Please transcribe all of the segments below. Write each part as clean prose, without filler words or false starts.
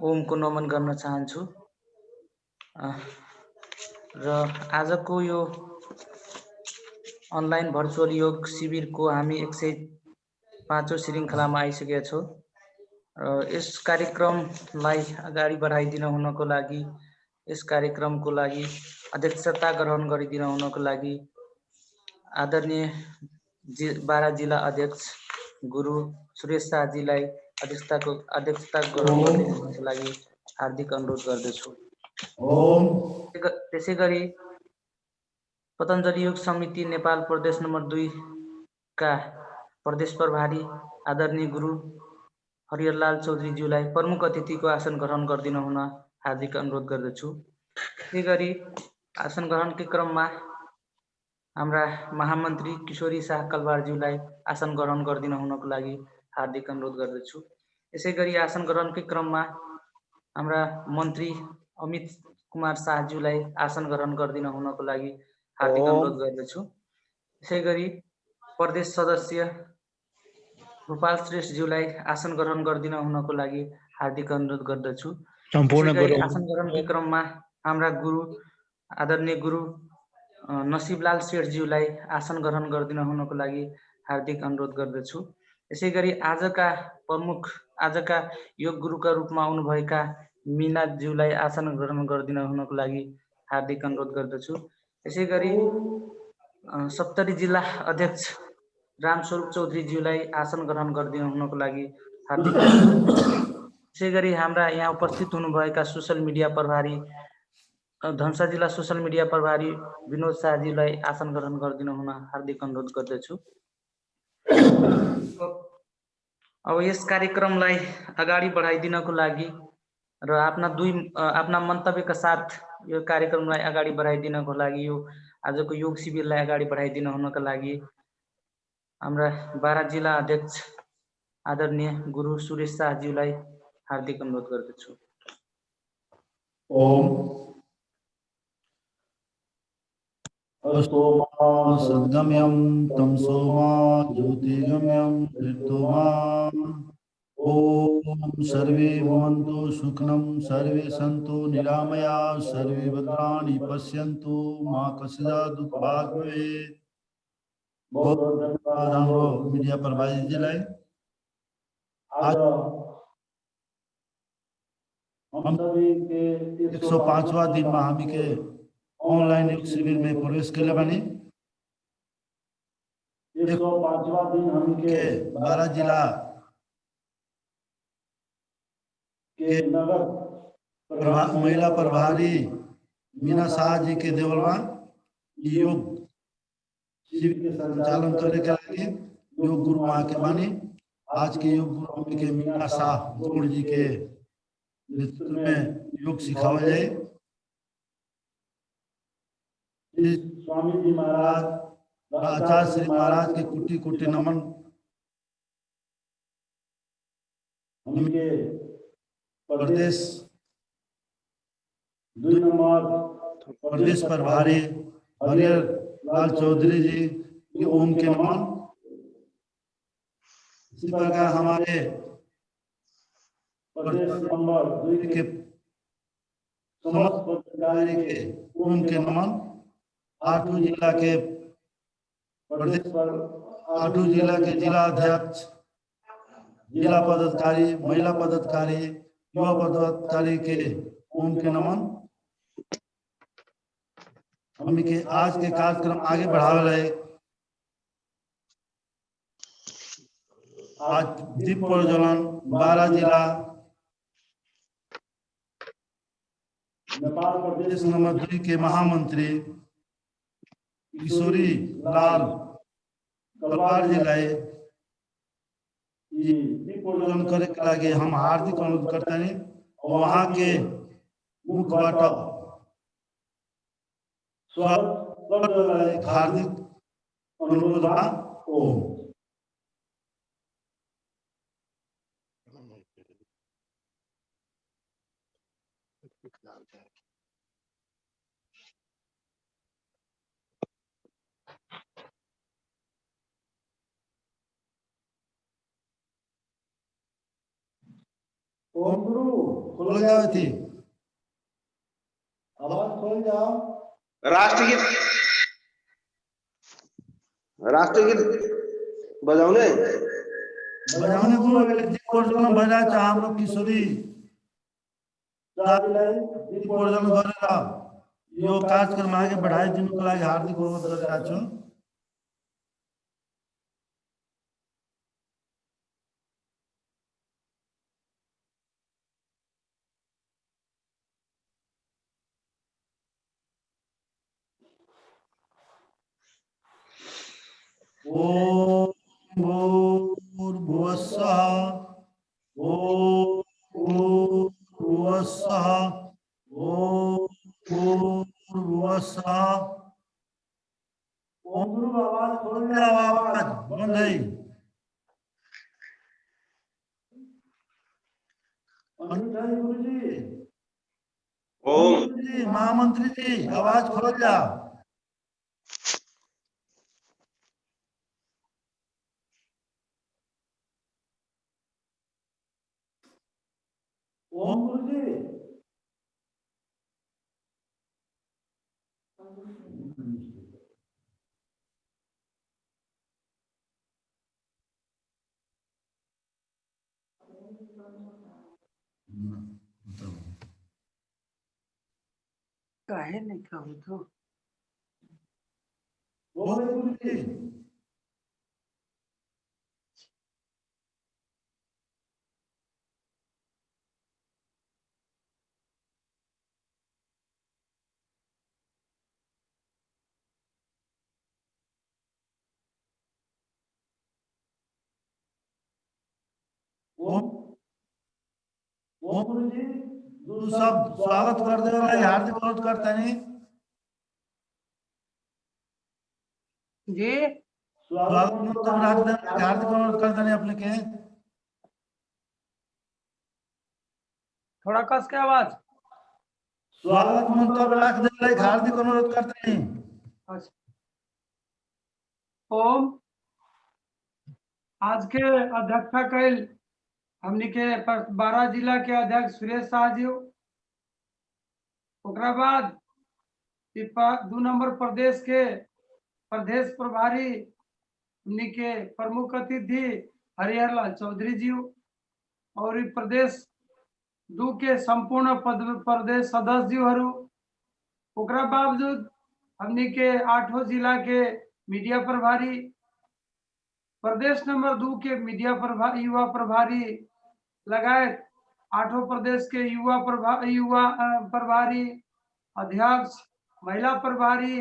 ओमको नमन गर्न चाहन्छु। र आजको यो अनलाइन भर्चुअल योग शिविरको हामी 105औं श्रृङ्खलामा आइसकेका छौँ। यस कार्यक्रमलाई अगाडि बढाइदिन हुनको लागि, यस कार्यक्रमको लागि अध्यक्षता ग्रहण गरिदिन हुनको लागि आदरणीय बारा जिल्ला अध्यक्ष गुरु सुरेश शाहजीलाई अध्यक्षता ग्रहण गरिदिनको लागि हार्दिक अनुरोध गर्दछु। त्यसै गरी पतञ्जलि योग समिति नेपाल प्रदेश नम्बर 2 का प्रदेश प्रभारी आदरणीय गुरु हरिहरलाल चौधरीज्यूलाई प्रमुख अतिथिको आसन ग्रहण गरिदिन हुन हार्दिक अनुरोध गर्दछु। त्यसै गरी आसन ग्रहणकै क्रममा हाम्रा महामन्त्री किशोरी शाह कलवारज्यूलाई आसन ग्रहण गरिदिन हुनको लागि हार्दिक अनुरोध गर्दछु। यसै गरी आसन ग्रहणकै क्रममा हाम्रा मन्त्री अमित कुमार शाहज्यूलाई आसन ग्रहण गरिदिन हुनको लागि हार्दिक अनुरोध गर्दछु। यसै गरी प्रदेश सदस्य गोपाल श्रेष्ठज्यूलाई आसन ग्रहण गरिदिन हुनको लागि हार्दिक अनुरोध गर्दछु। यसै गरी आसन ग्रहणकै क्रममा हाम्रा गुरु आदरणीय गुरु नसिबलाल शेठज्यूलाई आसन ग्रहण गरिदिन हुनको लागि हार्दिक अनुरोध गर्दछु। यसै गरी आजका योग गुरुका रूपमा आउनुभएका मीनाज्यूलाई आसन ग्रहण गरिदिन हुनको लागि हार्दिक अनुरोध गर्दछु। यसै गरी सप्तरी जिल्ला अध्यक्ष रामस्वरूप चौधरीज्यूलाई आसन ग्रहण गरिदिन हुनको लागि हार्दिक अनुरोध। यसै गरी हाम्रा यहाँ उपस्थित हुनुभएका सोसल मिडिया प्रभारी धनुषा जिल्ला सोसल मिडिया प्रभारी विनोद शाहजीलाई आसन ग्रहण गरिदिन हुन हार्दिक अनुरोध गर्दछु। अब यस कार्यक्रमलाई अगाडि बढाइदिनको लागि र आफ्ना मन्तव्यका साथ यो कार्यक्रमलाई अगाडि बढाइदिनको लागि, यो आजको योग शिविरलाई अगाडि बढाइदिन हुनका लागि हाम्रा बारा जिल्ला अध्यक्ष आदरणीय गुरु सुरेश शाहज्यूलाई हार्दिक अनुरोध गर्दछु। ओम अस्तोमा सद्गम्यं तमसोमा ज्योतिर्गम्यं मृत्युमा। ओम सर्वे भवन्तु सुखिनं सर्वे सन्तु निरामया सर्वे भद्राणि पश्यन्तु मा कस्यचित् दुःखभाग् भवेत्। बहुत धन्यवाद हाम्रो मीडिया प्रभारीजीलाई। आज हम सभी के 105वां दिन में हामी के ऑनलाइन योग शिविर में प्रवेश के बनी। 105वां दिन हामी के बारा जिला के नगर महिला प्रभारी मीना शाह जी के देवलमा योग शिविर के संचालन करे के लिए योग गुरु वहाँ के बानी। आज के योग गुरु के मीना शाह गौड़ जी के नेतृत्व में योग सिखावा जाए। स्वामी जी महाराज, आचार्य श्री महाराज के कोटि कोटि नमन। उनके प्रदेश 2 नंबर प्रदेश प्रभारी हरिहरलाल चौधरी जी के ओम के नमन। इसी प्रकार हमारे प्रदेश नंबर 2 के समस्त पदाधिकारी के ओम के नमन। 8 जिला के प्रदेश पर 8 जिला के जिला अध्यक्ष, जिला पदाधिकारी, महिला पदाधिकारी, युवा पदाधिकारी के ओम के नमन। हम के आज के कार्यक्रम आगे बढ़ावे रहे। आज दीप प्रज्वलन बारा जिला नेपाल प्रदेश नंबर 2 के महामंत्री किशोरी लाल कलवार जी लाए दीप प्रज्वलन करे के लगे हम हार्दिक अनुरोध करते हैं। वहाँ के मुखबाट स्वागत हार्दिक अनुरोध बा। ओम ओम गुरु खोल जाओ थी, आवाज खोल जाओ। राष्ट्रगीत बजाउने बजाउने को इलेक्ट्रिक पोर्टलमा भइरहेको छ। हाम्रो किशोरी दाजुलाई इलेक्ट्रिक पोर्टल गरेर यो कार्यक्रम अगाडि बढाइदिनुको लागि हार्दिक अनुरोध गरिरहेको छु। ओम भूर्भुवस्सुः ओम भूर्भुवस्सुः ओम भूर्भुवस्सुः। ओम गुरु आवाज खोल जाओ, आवाज बंद है। गुरु जी, ओम जी महामंत्री जी आवाज खोल जाओ। ओम गुरु जी, काहे नहीं कहूँ तो ओम गुरु जी, ओम ओम गुरु जी, तू सब स्वागत कर दे वाला हार्दिक अनुरोध करते हैं जी। स्वागत मंत्र रख दे, हार्दिक अनुरोध करते हैं अपने के। थोड़ा कस के आवाज। स्वागत मंत्र रख दे वाला हार्दिक अनुरोध करते हैं। अच्छा। ओम आज के अध्यक्षता कैल हमनी के 12 जिला के अध्यक्ष सुरेश शाह जी, ओकरा बाद 2 नंबर प्रदेश के प्रदेश प्रभारी हमनी के प्रमुख अतिथि हरिहर लाल चौधरी जी, और ई प्रदेश 2 के संपूर्ण प्रदेश सदस्य जी, ओकरा बावजूद हमनी के 8 जिला के मीडिया प्रभारी, प्रदेश नंबर 2 के मीडिया प्रभारी, युवा प्रभारी लगायत 8 प्रदेश के युवा प्रभारी, अध्यक्ष, महिला प्रभारी,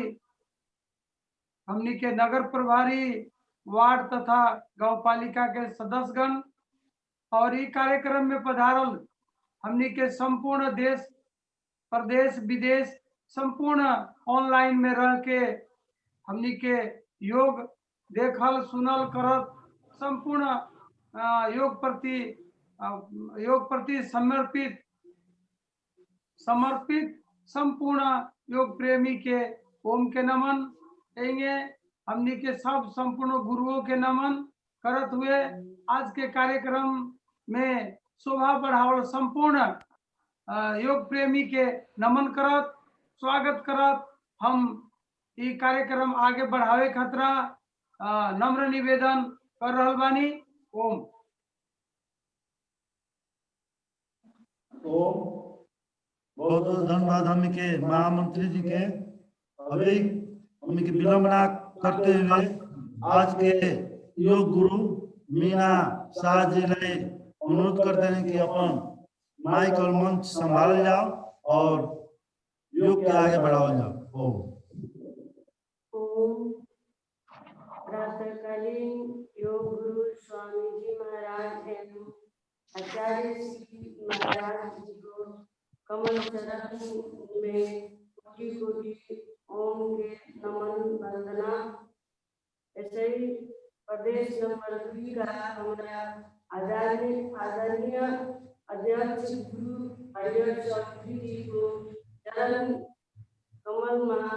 हमनी के नगर प्रभारी, वार्ड तथा गांव पालिका के सदस्यगण, और ई कार्यक्रम में पधारल हमनी के संपूर्ण देश प्रदेश विदेश संपूर्ण ऑनलाइन में रह के हमनी के योग देखल सुनल करत संपूर्ण योग प्रति समर्पित संपूर्ण योग प्रेमी के ओम के नमन। एंगे हमनी के सब संपूर्ण गुरुओं के नमन करत हुए आज के कार्यक्रम में शोभा बढ़ावल संपूर्ण योग प्रेमी के नमन करत स्वागत करत हम ई कार्यक्रम आगे बढ़ावे खतरा नम्र निवेदन कर रहल बानी। ओम। ओम बहुत बहुत धन्यवाद हम के महामंत्री जी के। अभी हम के विलंब ना करते हुए आज के योग गुरु मीना शाह जी ने अनुरोध करते हैं कि अपन माइक और मंच संभाल जाओ और योग के आगे बढ़ाओ जाओ। ओम। प्रातःकालीन योग गुरु स्वामी जी महाराज एवं आचार्य श्री महाराज जी को कमल चरण में कोटि कोटि ओम के नमन वंदना। ऐसे ही प्रदेश नंबर 2 का हमारा आदरणीय अध्यक्ष गुरु हरिहर चौधरी जी को चरण कमल में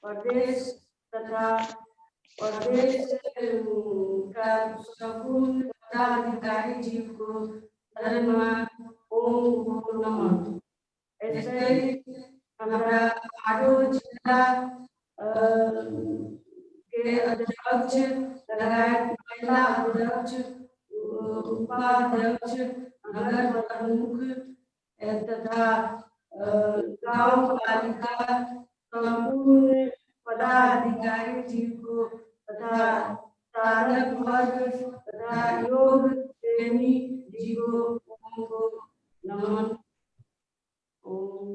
प्रदेश तथा प्रदेश का संपूर्ण पदाधिकारी जी को धर्म ओम नमः। ऐसे हमारा आठों जिला के अध्यक्ष, लगायत महिला अध्यक्ष, उपाध्यक्ष, नगर प्रमुख तथा गांव पालिका संपूर्ण पदाधिकारी जी को तथा साधक वर्ग तथा योग प्रेमी जी को नमन। ओम।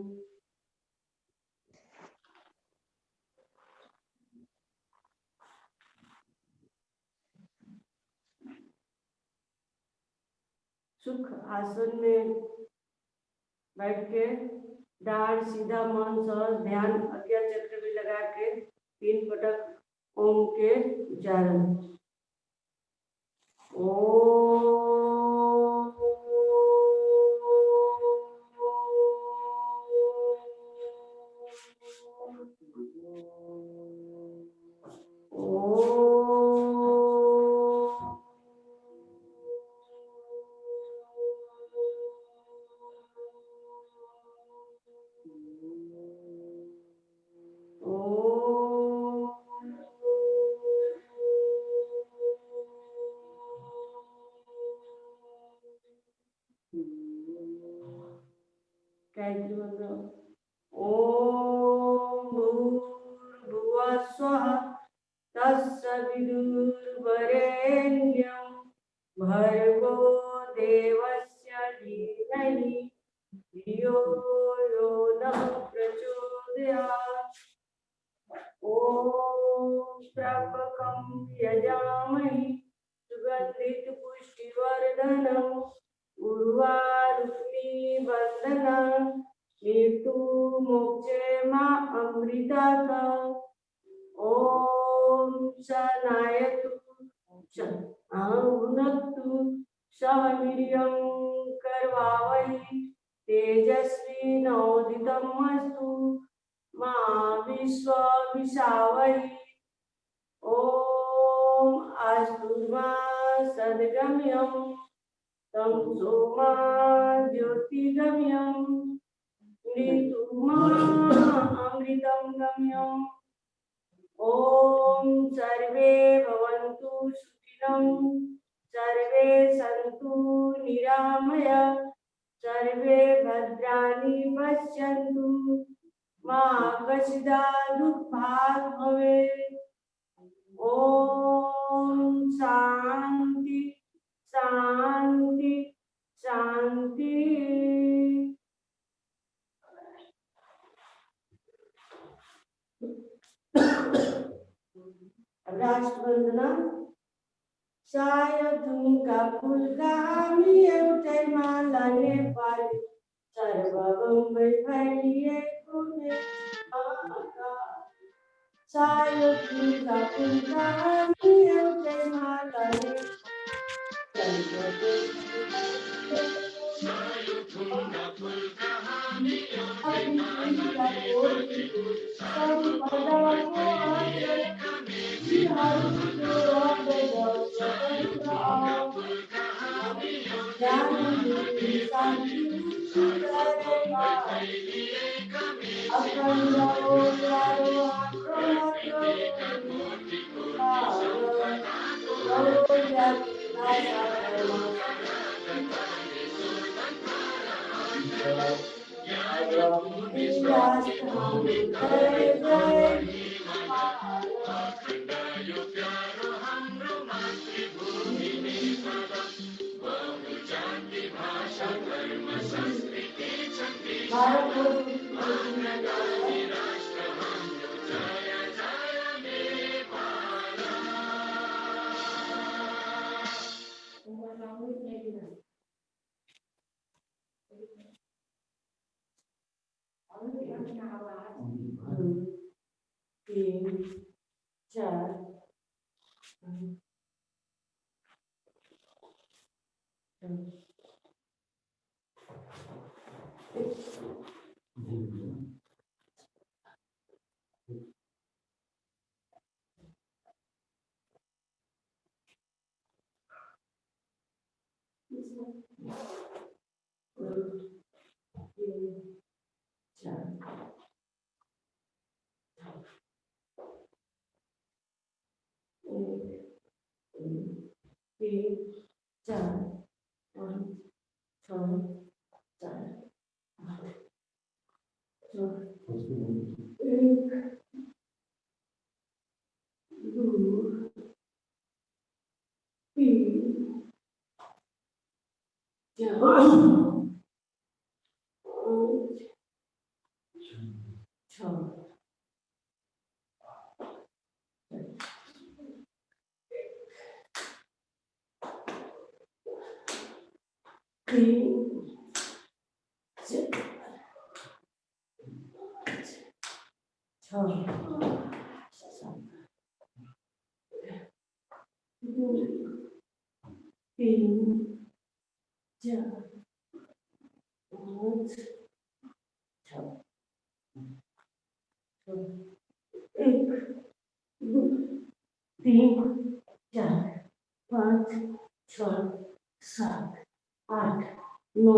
सुख आसन में बैठ के डांड सीधा मन सहज ध्यान अज्ञा चक्र भी लगा के 3 पटक ओम के उच्चारण। गायत्री मंत्र। ओम भूर्भुवः स्वः तत्सवितुर्वरेण्यं भर्गो देवस्य धीमहि धियो यो नः प्रचोदयात्। ओम त्र्यंबकं यजामहे सुगन्धित पुष्टिवर्धनम् उर्वारुक्मी बंधना मृत्यु मोक्षे मा अमृतात्। ओम शनायतु भुनक्तु सह वीर्यं करवावहै तेजस्वी नवोदितमस्तु मा विश्वावहै। ओम अस्तु मा सद्गम्यं तं सोमा ज्योतिगम्यं मृत्युमा अमृतं गम्यम्। ओम सर्वे भवन्तु सुखिनं सर्वे सन्तु निरामया सर्वे भद्राणि पश्यन्तु मा कश्चित् दुःखभाग् भवेत्। ओम शांति शांति शांति। राष्ट्र वंदना। सायधुका फुलगामी एउटै माला नेपाली सर्वभौमै फैलिएको नेपालका। सायधुका फुलगामी एउटै माला छः चार एक दो तीन चार पाँच छः तीन एक दो तीन चार पाँच छः सात आठ नौ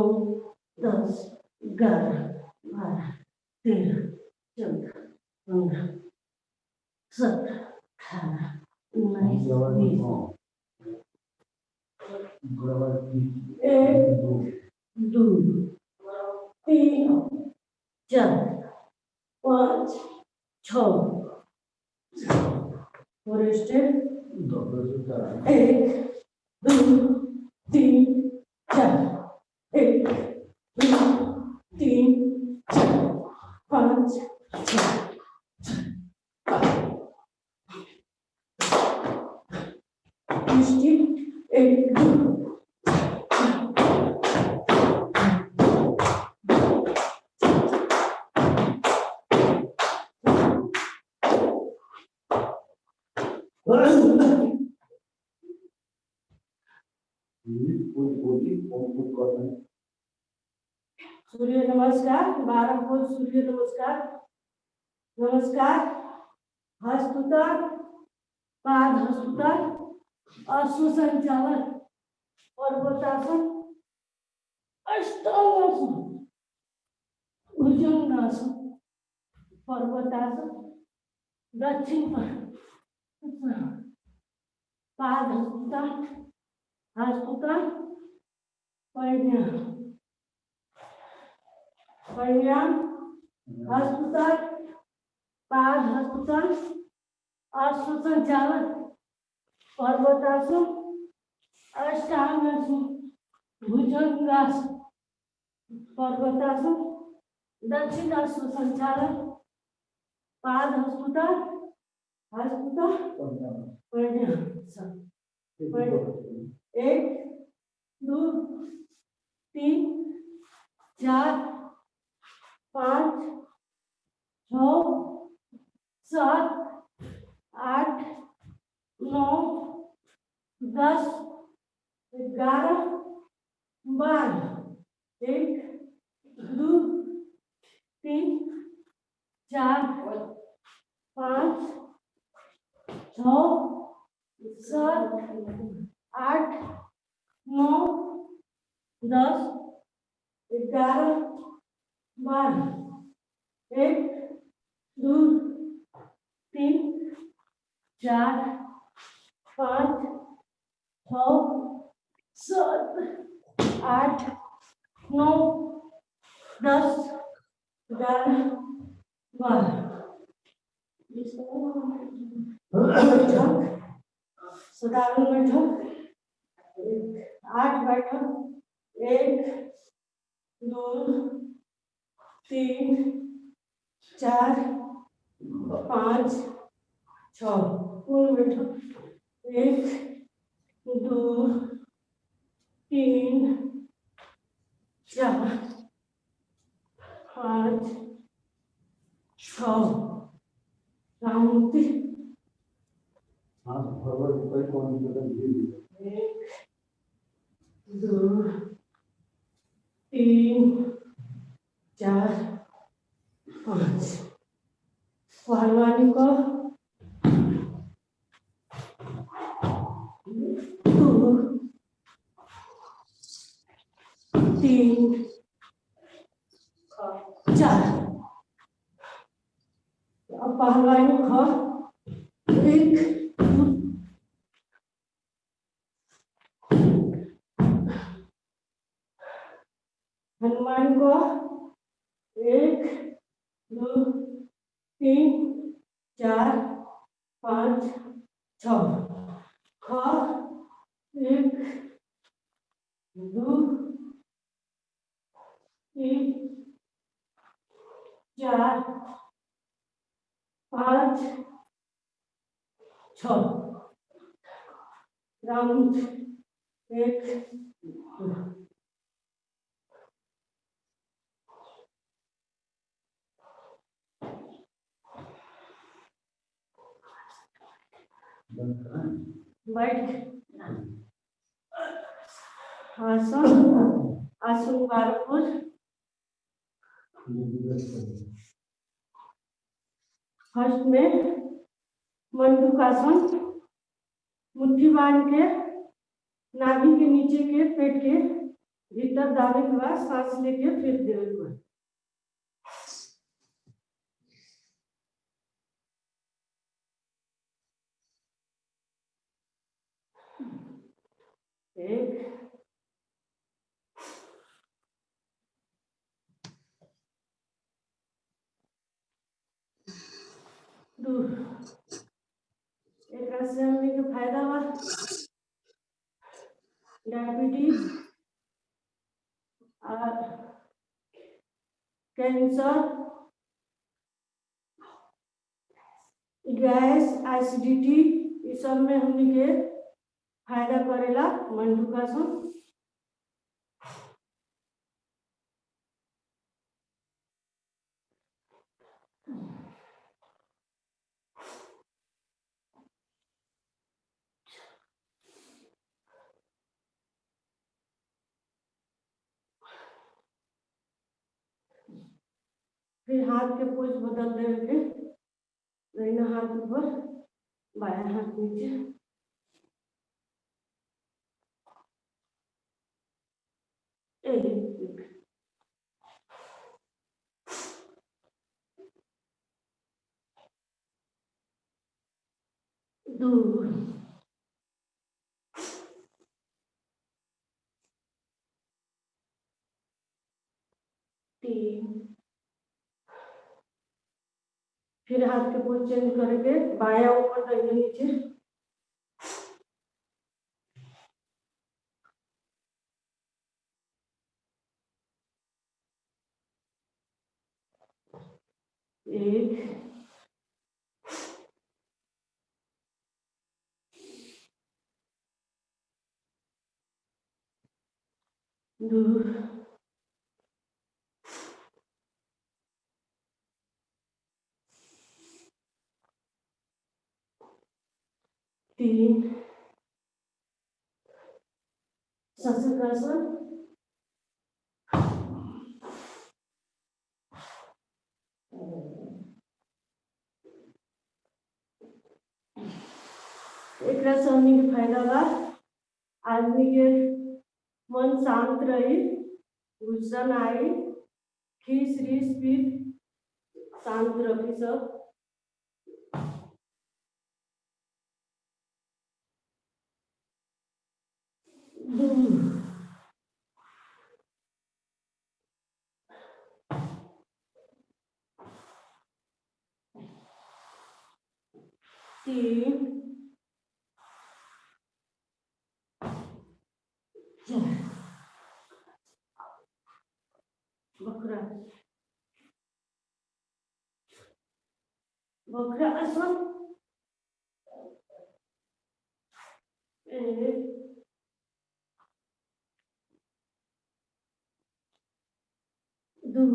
10 11 12 13 14 15 17 18 19 एक दो तीन चार पाँच छः फॉरेस्ट एक दो तीन चार एक दो तीन चार पाँच छः एक दो सूर्य नमस्कार 12 फुल सूर्य नमस्कार नमस्कार हस्तुतर पाद हस्तुतर अश्वसंचालन पर्वतासन अष्टांगासन भुजंगासन पर्वतासन दक्षिण पाद हस्तुतर हस्तुतर परिणाम हस्तुतर पाद हस्तुतर अश्वसंचालन पर्वतासन अष्टांगासन भुजंगासन पर्वतासन दक्षिण अश्वसंचालन पाद हस्तुतर एक दो तीन चार पाँच छः सात आठ नौ 10 11 12 एक दो तीन चार पाँच छः सात आठ नौ 10 11 12 एक दो तीन चार पाँच छः सात आठ नौ 10 11 12 साधारण बैठक 8 बैठक 1 2 3 4 5 6 पूर्ण बैठक 1 2 3 4 5 6 रामूर्ति 1 2 3 4 5 पहलवानी को 2 3 4 अब पहलवानी को 1 2 हनुमान को 1 2 3 4 5 6 ख 1 2 3 4 5 6 राउंड 1 2 बैठ आसन आसन बारपुर फर्स्ट में मंडूकासन मुट्ठी बांध के नाभि के नीचे के पेट के भीतर दाबे के बाद सांस लेके फिर देवे के बाद एक दो एक से हमने के फायदा बा डायबिटीज और कैंसर गैस एसिडिटी इस सब में हमने के फायदा करेला मंडूकासन फिर हाथ के पोज बदल दे के दाहिना हाथ ऊपर बायां हाथ नीचे एक दो तीन फिर हाथ के पोज चेंज करके बायां ऊपर दाहिना नीचे एक दो तीन शस्त्रासन एक से हमने के फायदा बा आदमी के मन शांत रही गुस्सा ना आई खीस रीस पीठ शांत रखी सब तीन चार बकरा बकरा आसन एक दो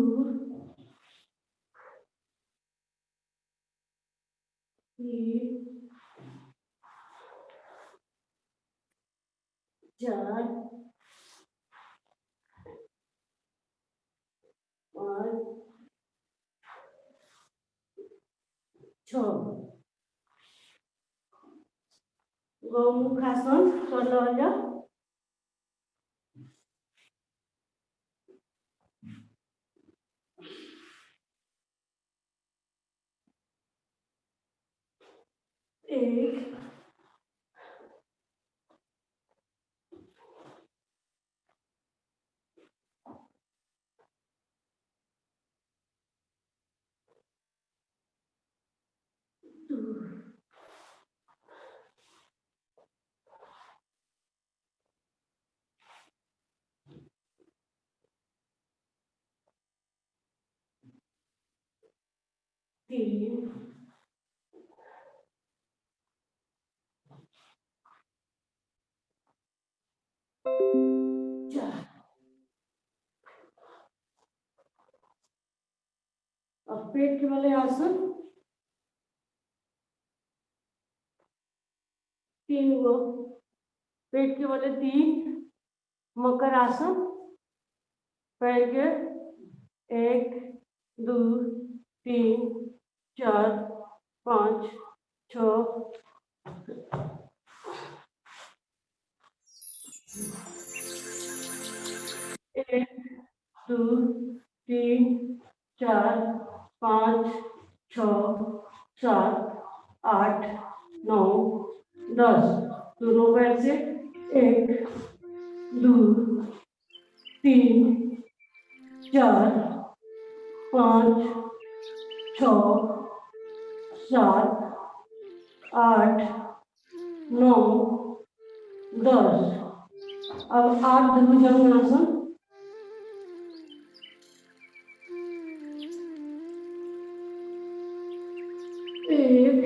तीन चार पाँच छः गौमुखासन कर लो एक 3 4। अब पेट के वाले आसन 3 गो, पेट के वाले 3 मकर आसन, पैर के 1 2 3 4 5 6 1 2 3 4 5 6 7 8 9 10, दोनों पैर से 1 2 3 4 5 6 7 8 9 10। अब 8 भुजंगासन, 1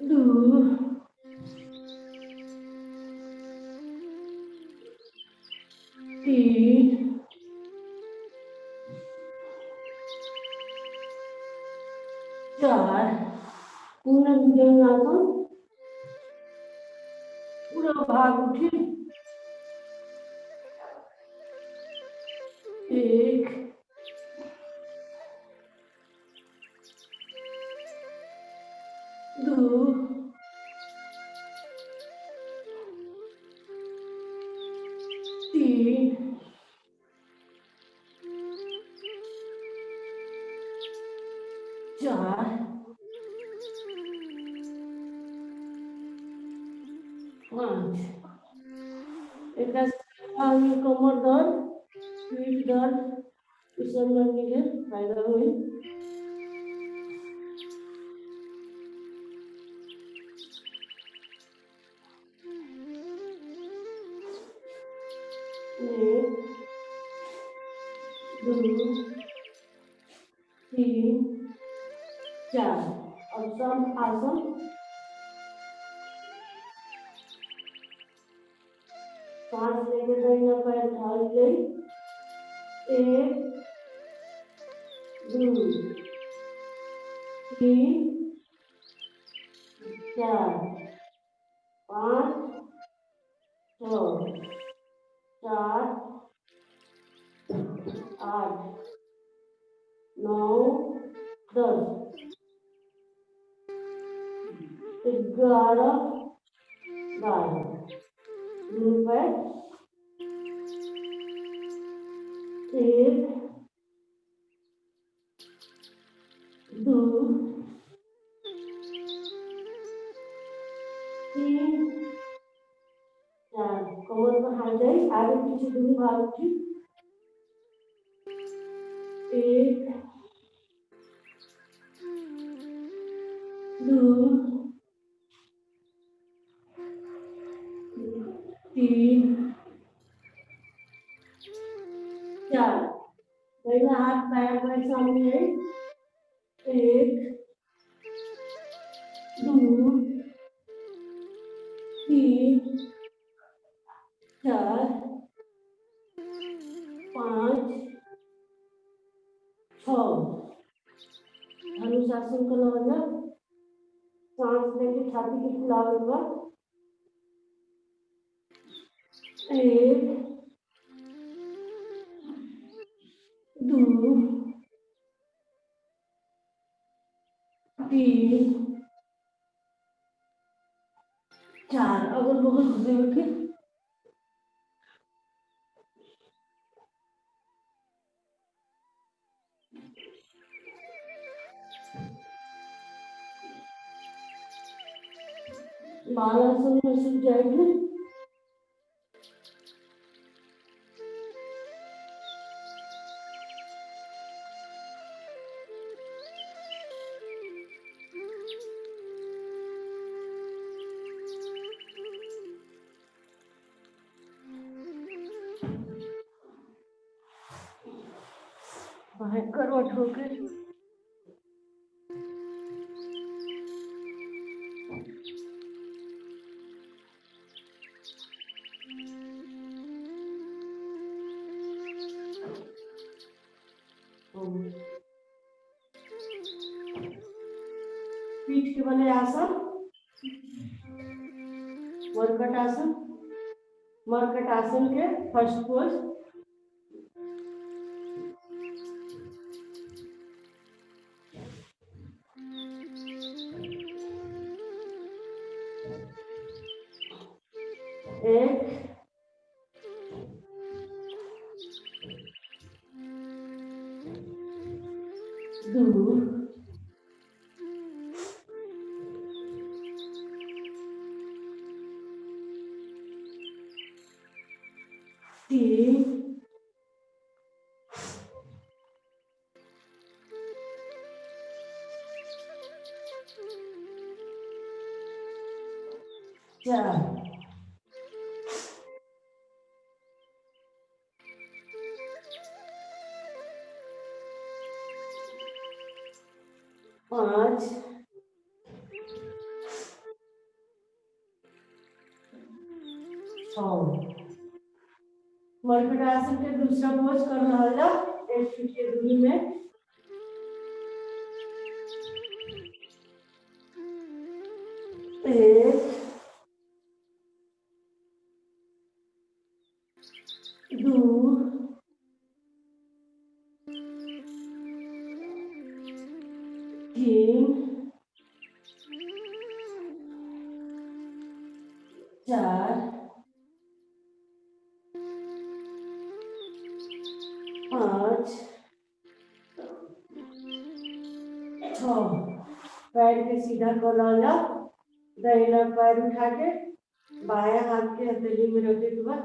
2 3 4। पूर्ण भुजंगासन, पूरा भाग उठे, 1 2 3 4 5। एक कमर दर्द, पीठ दर्द, इस सब में के फायदा हुई। एक 2 3 4। अब सब आसन सांस लेके दाहिना पैर ढाल ले, 1 2 3 4 5 6 7 8 9 10 11 12। दोनों पैर 1 2 3 4। कमर पर हाथ जाए, आगे पीछे दोनों भाग उठी, 1 2 3 4। दाहिना हाथ पैर पर सामने है, 1 2 3 4 5 6। धनुषासन का लगा, सांस लेके छाती के फुलावे पर, 1 2 3 4। अगल बगल घूमे उठे, बालासन में सूख जाएंगे। करवट होकर पीठ के बने आसन मरकट आसन। मरकट आसन के फर्स्ट पोज एक दो तीन चार पाँच छः। मरकट आसन के दूसरा पोज कर रहा 1 फीट के दूरी में। एक दो तीन चार पाँच छः। पैर के सीधा कर ला। दाहिना पैर उठा के बायां हाथ के हथेली में रखे के बाद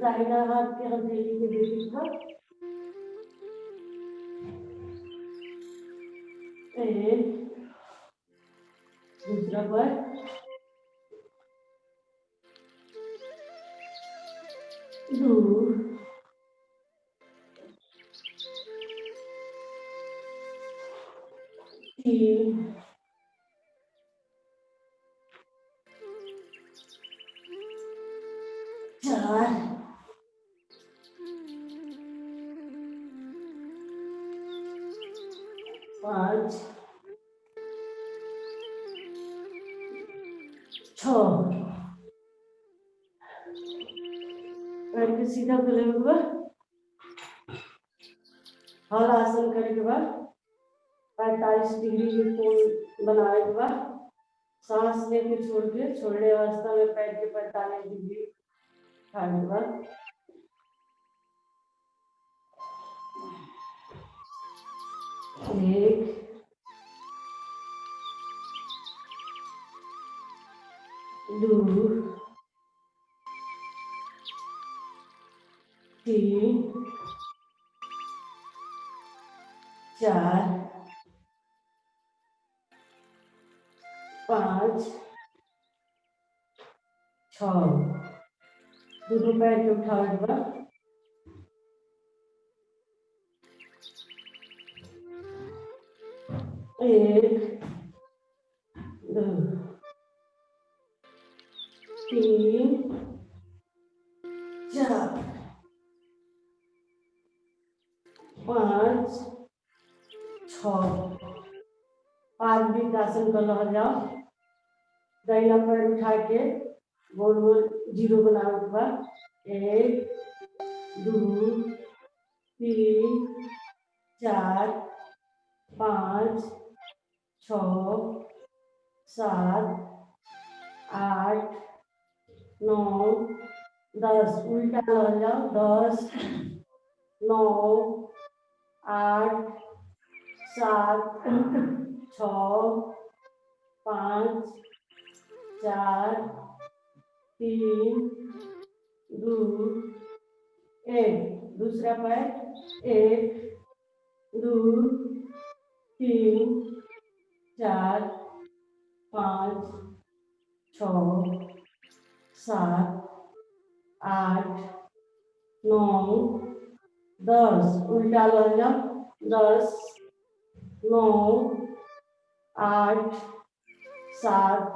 दाहिना हाथ के हथेली में देखे के बाद एक दूसरा पैर दो तीन चार पाँच छः। पैर के सीधा कर लेंगे। हल आसन करने के बाद 45 डिग्री के कोण बनाने के बाद सांस लेके छोड़ के छोड़ने अवस्था में पैर के 45 डिग्री खाने के बाद एक दो तीन चार पाँच छः। दोनों पैर के उठाने के बाद एक दो तीन चार पाँच छः। आसन कर रहा जाओ। दाहिना पैर उठा के गोल गोल जीरो बनाने के बाद 1 2 3 4 5 6 7 8 9 10। उल्टा लग जाओ। 10 9 8 7 6 5 4 3 2 1। दूसरा पैर 1 2 3 4 5 6 7 8 9 10 उल्टा लहजा 10 9 8 7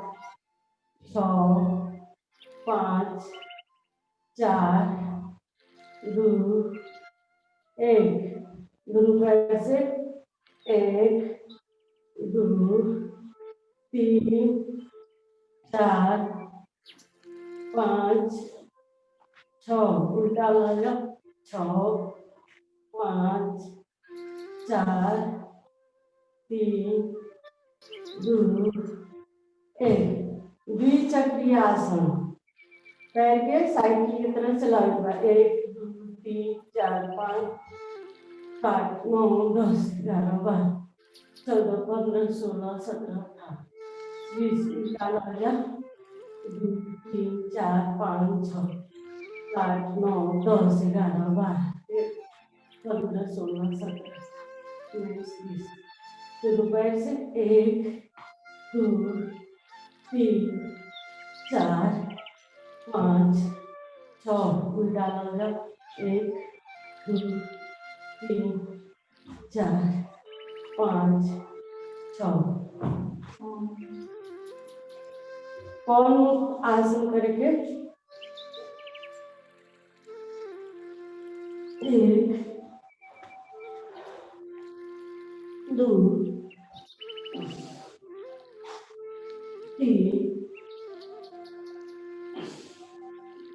6 5 4 2 1 दोनों पैर से 1 2 3 4 5 6 उल्टा लहजा 6 5 4 3 2 1 द्विचक्रीय आसन पैर के साइकिल की तरह चलाओ 1 2 3 4 5 8 9 10 11 12 14 15 16 17 18 20 उल्टा लहजा 2 3 4 5 6 8 9 10 11 12 15 16 17 19 20 दोपहर से 1 2 3 4 5 6 उल्टा लहजा 1 2 3 4 5 6 कौन आसन करके 1 2 3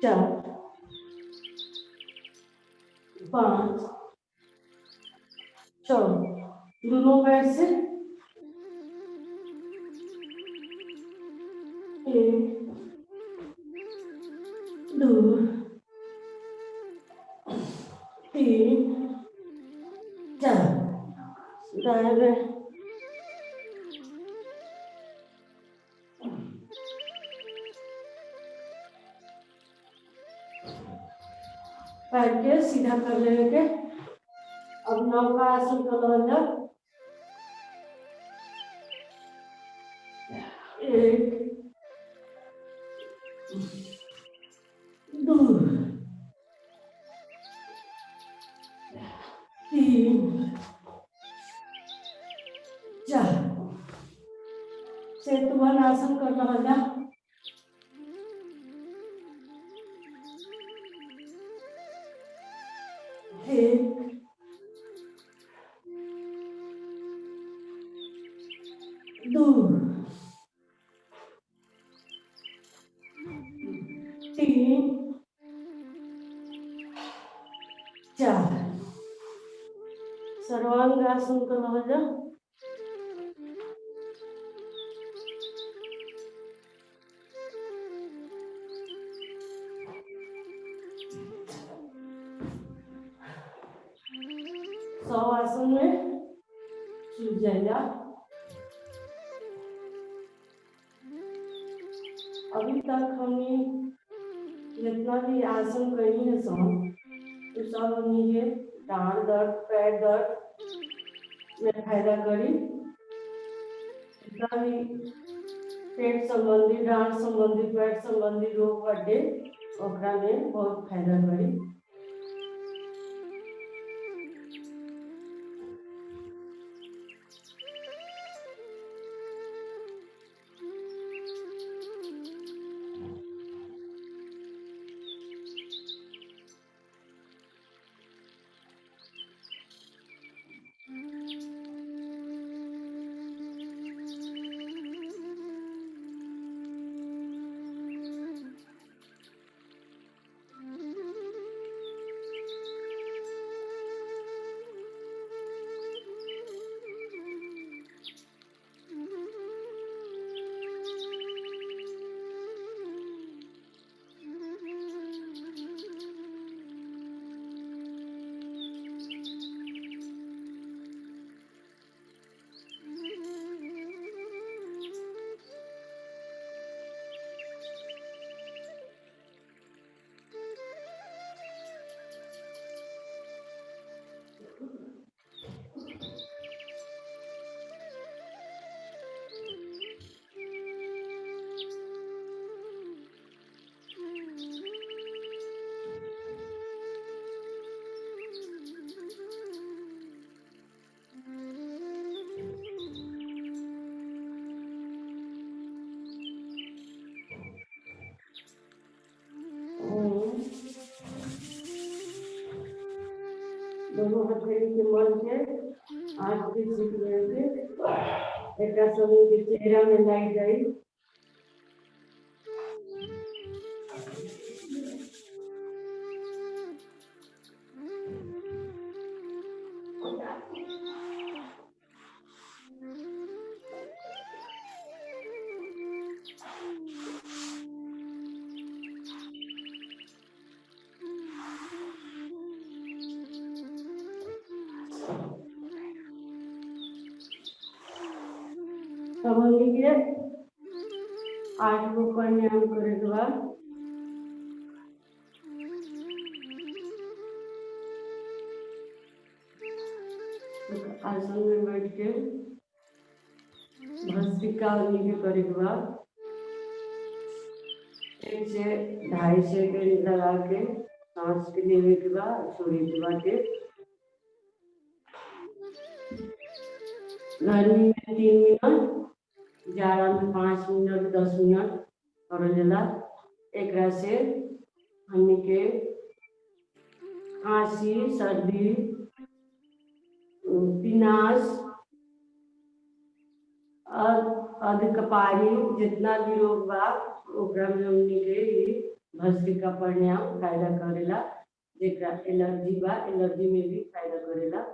4 5 6 दोनों पैर से 1 2 3 4 दाएं पैर के सीधा कर लेंगे। अब नौका आसन का लहजा 1 2 3 4 सेतुवन आसन का लहजा 1 2 3 4 सर्वांग आसन का लहजा 100 आसन में सूझ जाएगा। अभी तक हमने जितना भी आसन करी है तो सब हमने ये डांड दर्द पैर दर्द में फायदा करी। जितना भी पेट संबंधी डांड संबंधी पैर संबंधी रोग बढ़े ओकरा में बहुत फायदा करी। दोनों हथेली के मल के आँख के सीख के एक समय के चेहरा में लाई गई। समझ के 8 गो प्राणायाम करे के बाद आसन में बैठ के भस्त्रिका नीचे करे के बाद 1 से 2.5 सेकंड लगा के सांस के लेने के बाद छोड़ने के बाद गर्मी में 3 मिनट, जाड़ा में 5 मिनट 10 मिनट कर लेला। एक से हमनी के खांसी, सर्दी, पिनास और अधकपारी जितना भी रोग बा ओकरा में हमनी के भस्त्रिका प्राणायाम फायदा करेला। जेकरा एलर्जी बा एलर्जी में भी फायदा करेला।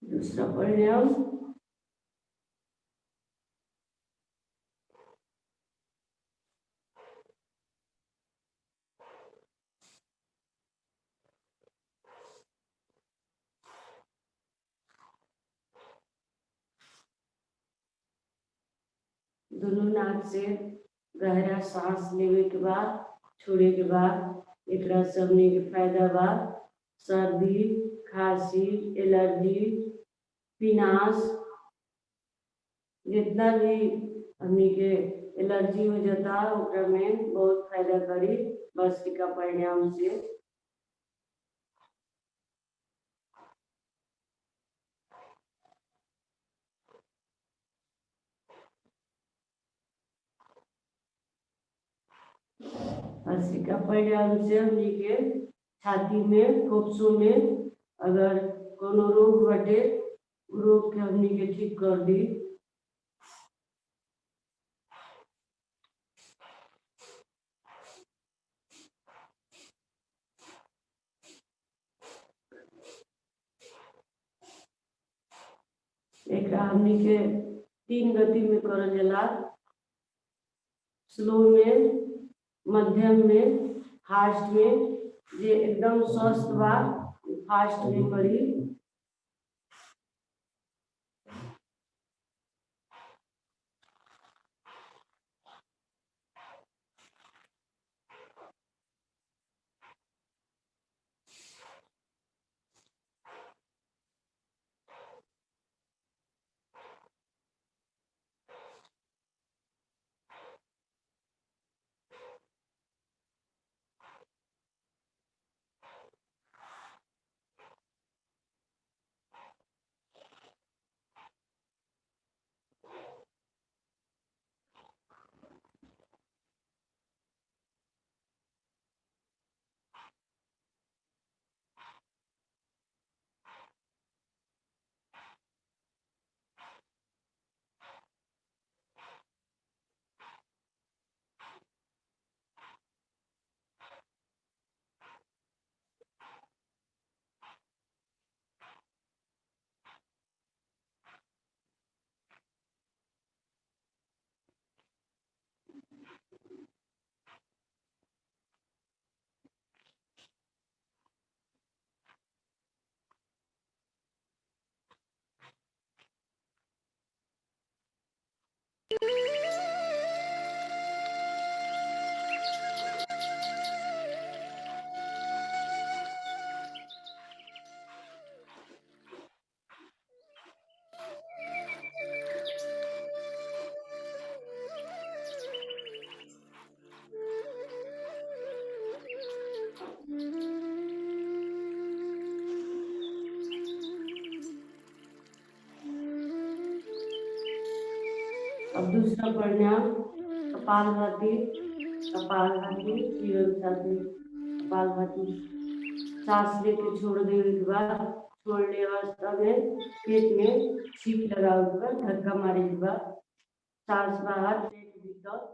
दूसरा प्राणायाम दोनों नाक से गहरा सांस लेवे के बाद छोड़े के बाद एक से हमनी के फायदा बा सर्दी, खांसी, एलर्जी, पिनास जितना भी हमनी के एलर्जी हो जाता ओकरा में बहुत फायदा करी भस्त्रिका प्राणायाम से। भस्त्रिका प्राणायाम से हमनी के छाती में फुफ्सुर में अगर कोनो रोग बटे रोग के हमनी के ठीक कर दी। एक हमनी के 3 गति में करल जाला, स्लो में, मध्यम में, फास्ट में। जे एकदम स्वस्थ बा फास्ट में करी। अब दूसरा प्राणायाम कपालभाति। कपालभाति जीवन साथी कपालभाति। सांस लेके छोड़ देने के बाद छोड़ने अवस्था में पेट में छींक लगा हुआ धक्का मारे के बाद सांस बाहर पेट भीतर।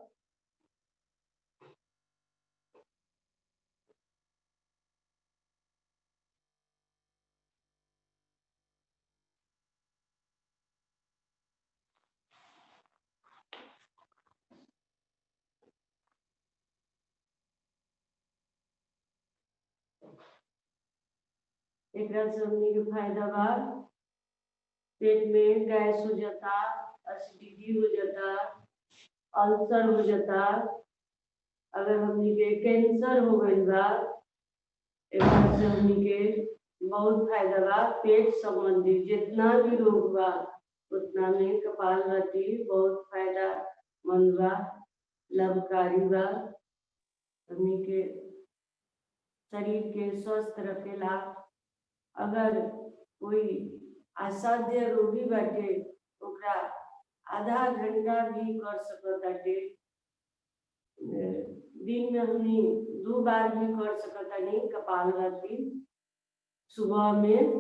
एक से हमने के फायदा बाद पेट में गैस हो जाता, एसिडिटी हो जाता, अल्सर हो जाता। अगर हमने के कैंसर हो गई बा एक से हमने के बहुत फायदा बा। पेट संबंधी जितना भी रोग बा उतना में कपालभाति बहुत फायदा मंद बा, लाभकारी बा। हमने के शरीर के स्वस्थ रखेला। अगर कोई असाध्य रोगी बाटे ओकरा आधा घंटा भी कर सकताटे। दिन में हमनी 2 बार भी कर सकतानी कपालभाति। सुबह में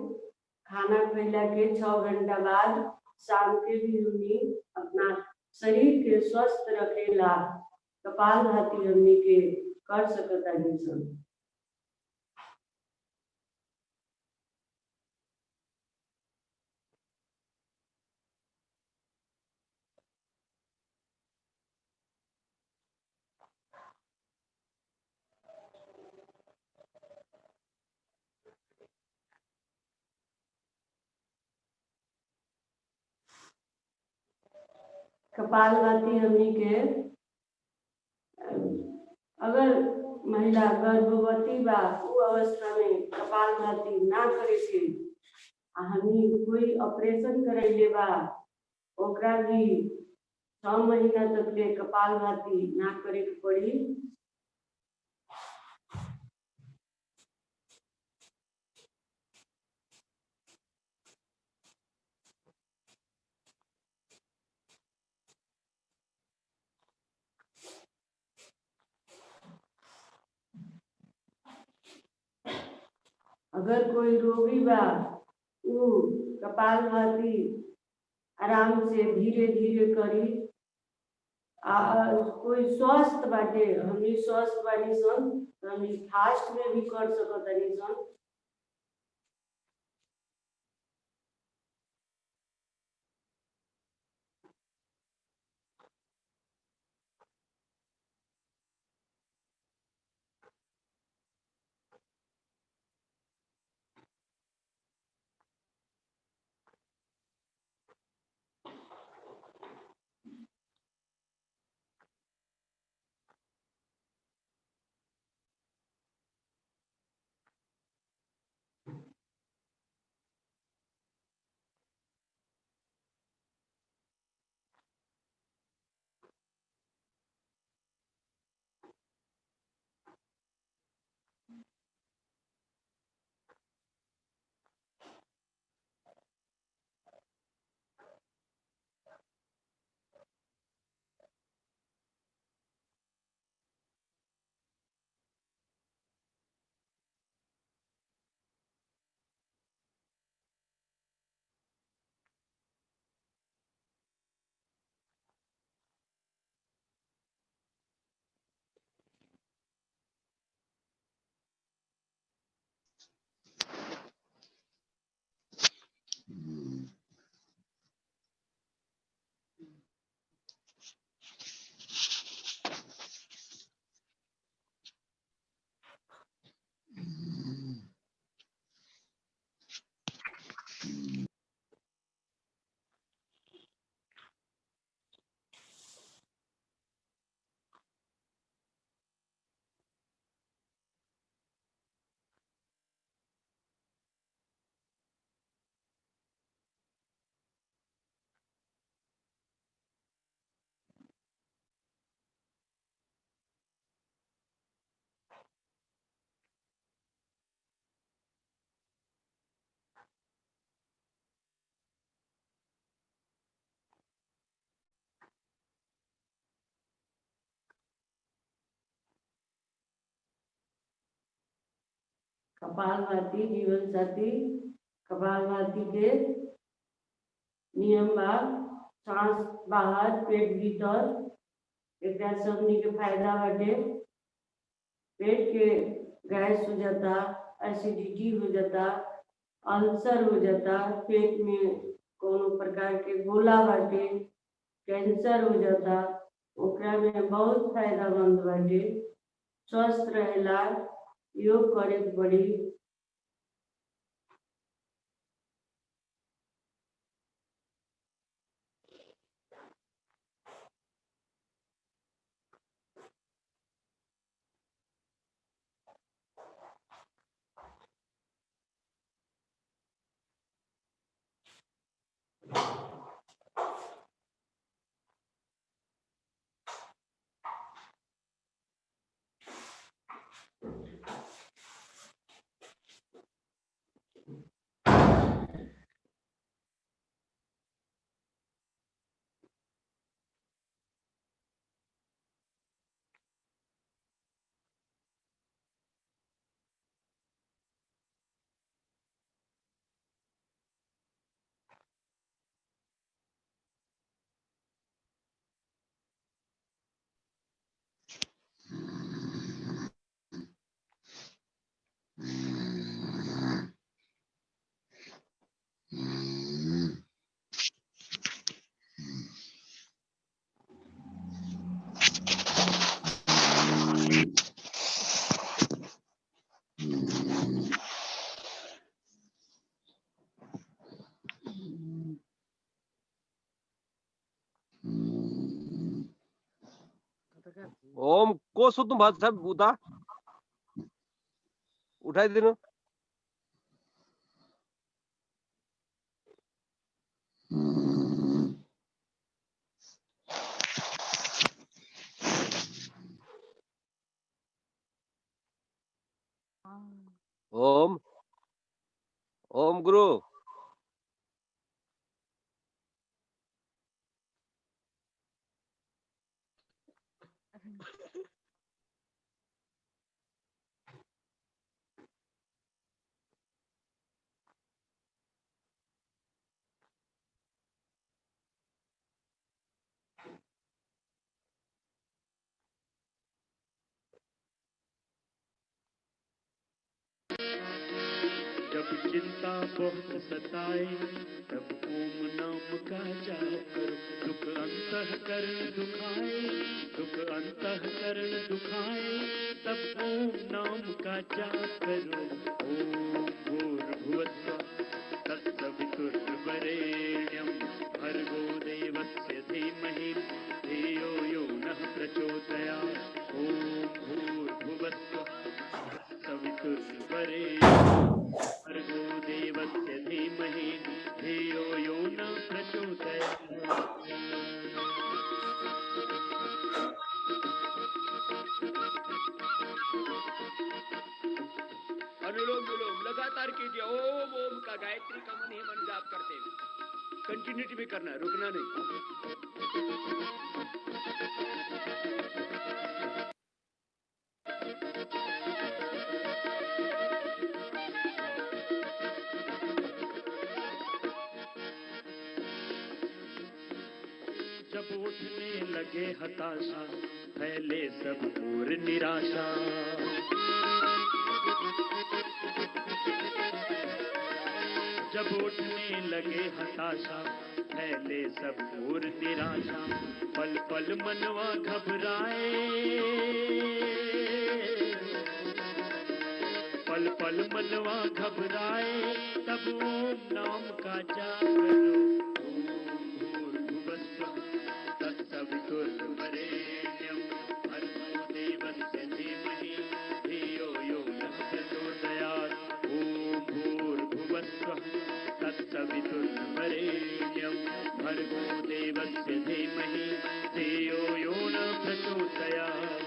खाना खैला के 6 घंटा बाद, शाम के भी हमनी अपना शरीर के स्वस्थ रखेला कपालभाति हमनी के कर सकतानी सब। कपालभाति हमनी के अगर महिला गर्भवती बा उ अवस्था में कपालभाति ना करे के, हमनी कोई ऑपरेशन करैले बा ओकरा भी 6 महीना तक ले कपालभाति ना करे के पड़ी। अगर कोई रोगी बा उ कपालभाति आराम से धीरे धीरे करी। कोई स्वस्थ बाटे, हमनी स्वस्थ बानी सन तो हमनी फास्ट में भी कर सकतानी सन। कपालभाति जीवन साथी कपालभाति के नियम बा सांस बाहर पेट भीतर एकरा सबनी के फायदा बाटे। पेट के गैस हो जाता, एसिडिटी हो जाता, अल्सर हो जाता, पेट में कोनो प्रकार के गोला बाटे, कैंसर हो जाता, ओकरा में बहुत फायदामंद बाटे। स्वस्थ रहेला योग करे के पड़ी। ओम को सुतुम भात साहब बूता उठाई देनो। ओम ओम गुरु जब चिंता बहुत सताए तब ओम नाम का जाप करो। दुख अंतःकरण दुखाए, दुख अंतःकरण दुखाए, तब ओम नाम का जाप करो। ओम भूर्भुवस्सुः तत्सवितुर्वरेण्यं भर्गो देवस्य धीमहि धियो यो नः प्रचोदयात्। ओम भूर्भुवस्सुः तत्सवितुर्वरेण्यं भर्गो देवस्य धीमहि धियो यो नः प्रचोदयात्। अनुलोम विलोम लगातार कीजिए। ओम ओम का गायत्री का मन ही मन जाप करते हुए कंटिन्यूटी भी करना है, रुकना नहीं। जब उठने लगे हताशा फैले सब और निराशा। जब उठने लगे हताशा फैले सब और निराशा। पल पल मनवा घबराए, पल पल मनवा घबराए, तब ओम नाम का जाप करो। ओम भूर्भुवस्सुः तत्सवितुर्वरेण्यं भर्गो देवस्य धीमहि धियो यो नः प्रचोदयात्। ओम भूर्भुवस्सुः तत्सवितुर्वरेण्यं भर्गो देवस्य धीमहि धियो यो नः प्रचोदयात्।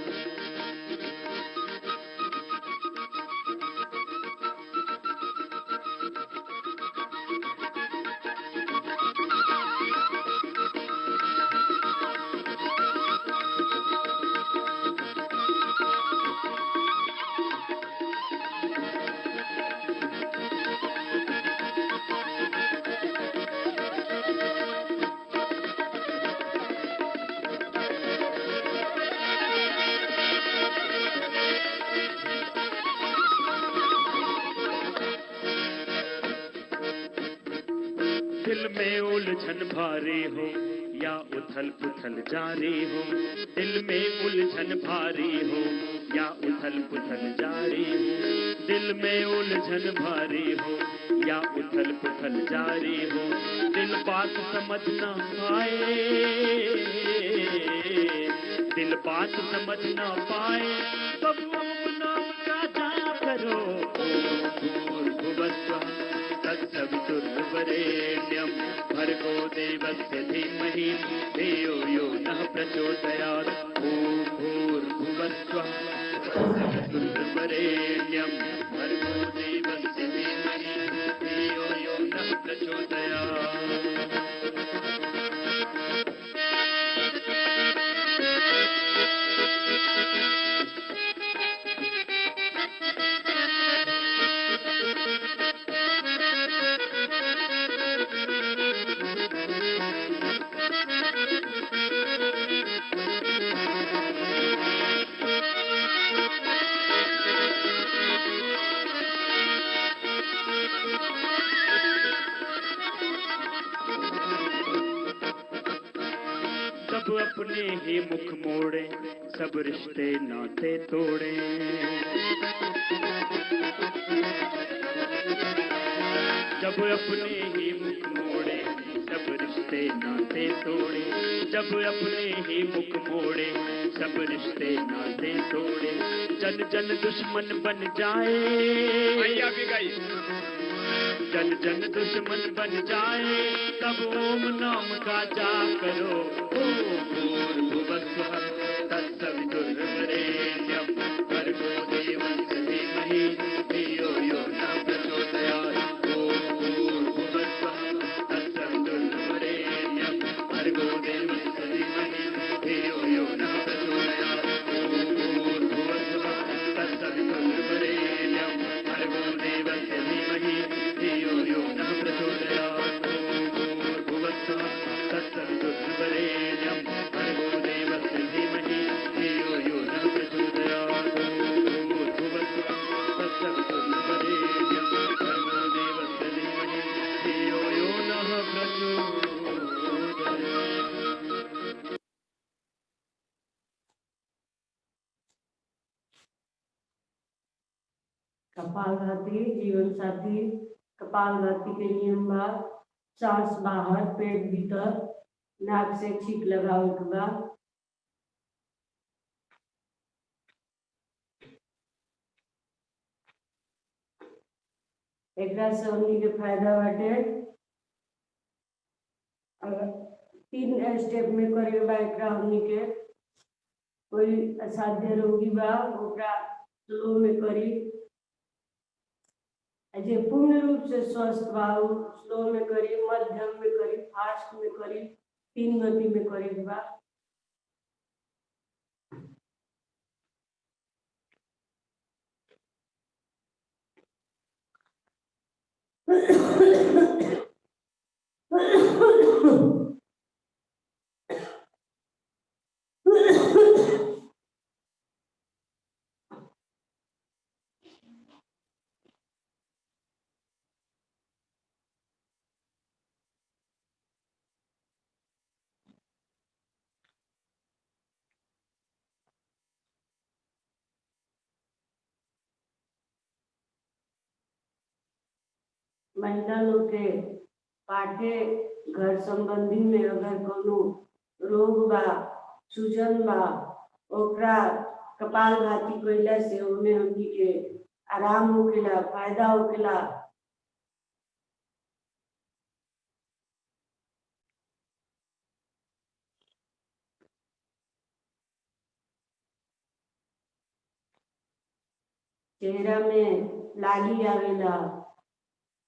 दिल में उलझन भारी हो या उथल पुथल जारी हो, दिल में उलझन भारी हो या उथल पुथल जारी हो, दिल में उलझन भारी हो या उथल पुथल जारी हो, दिल बात समझ ना पाए, दिल बात समझ ना पाए, तब ओम नाम का जाप करो। ओम भूर्भुवस्सुः तत्सवितुर्वरेण्यं भर्गो देवस्य धीमहि धियो यो नः प्रचोदयात्। ओम भूर्भुवस्सुः तत्सवितुर्वरेण्यं भर्गो देवस्य धीमहि धियो यो नः प्रचोदयात्। सब अपने ही मुख मोड़े, सब रिश्ते नाते तोड़े, जब अपने ही मुख मोड़े, सब रिश्ते नाते तोड़े, जब अपने ही मुख मोड़े, सब रिश्ते नाते तोड़े, जन जन दुश्मन बन जाए, जन जन दुश्मन बन जाए, तब ओम नाम का जाप करो। ओम भूर्भुवस्सुः तत्सवितुर्वरेण्यं भर्गो देवस्य धीमहि धियो यो नः प्रचोदयात्। ओम भूर्भुवस्सुः तत्सवितुर्वरेण्यं भर्गो देवस्य धीमहि धियो यो नः प्रचोदयात्। ओम भूर्भुवस्सुः तत्सवितुर्वरेण्यं भर्गो देवस्य धीमहि धियो यो नः प्रचोदयात्। ओम भूर्भुवस्सुः तत्सवितुर्वरेण्यं भर्गो देवस्य धीमहि धियो यो नः प्रचोदयात्। ओम भूर्भुवस्सुः तत्सवितुर्वरेण्यं भर्गो देवस्य धीमहि धियो यो नः प्रचोदयात्। कपालभाति जीवन साथी। कपालभाति के नियम बा सांस बाहर पेट भीतर, नाक से छींक लगावे के बा। एकरा से हमनी के फायदा बाटे। अगर 3 स्टेप में करे बा एकरा हमनी के, कोई असाध्य रोगी बा ओकरा स्लो में करी, जे पूर्ण रूप से स्वस्थ बा स्लो में करी, मध्यम में करी, फास्ट में करी, 3 गति में करे के बा। महिला लोग के पाठे घर संबंधी में अगर कोनो रोग बा, सूजन बा, ओकरा कपालभाति कइला से ओमे हमनी के आराम होखेला, फायदा होखेला। चेहरा में लाली आवेला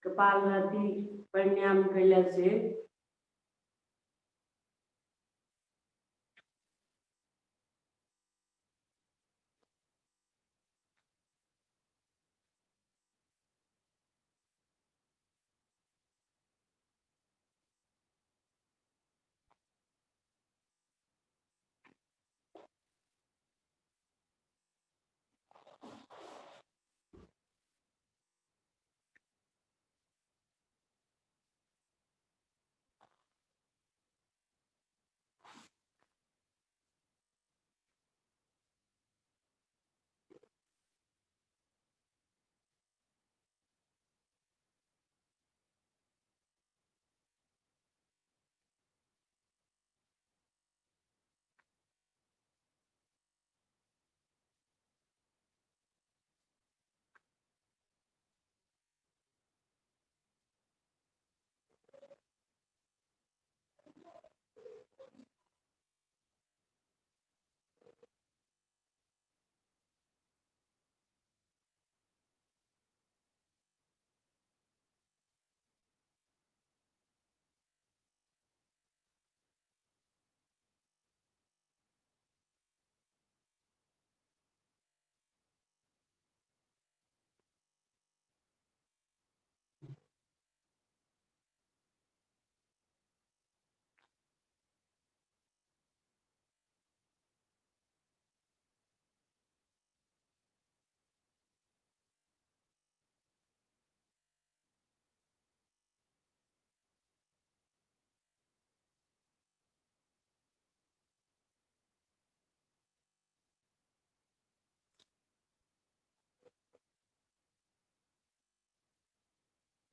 कपालभाति प्राणायाम कइला से।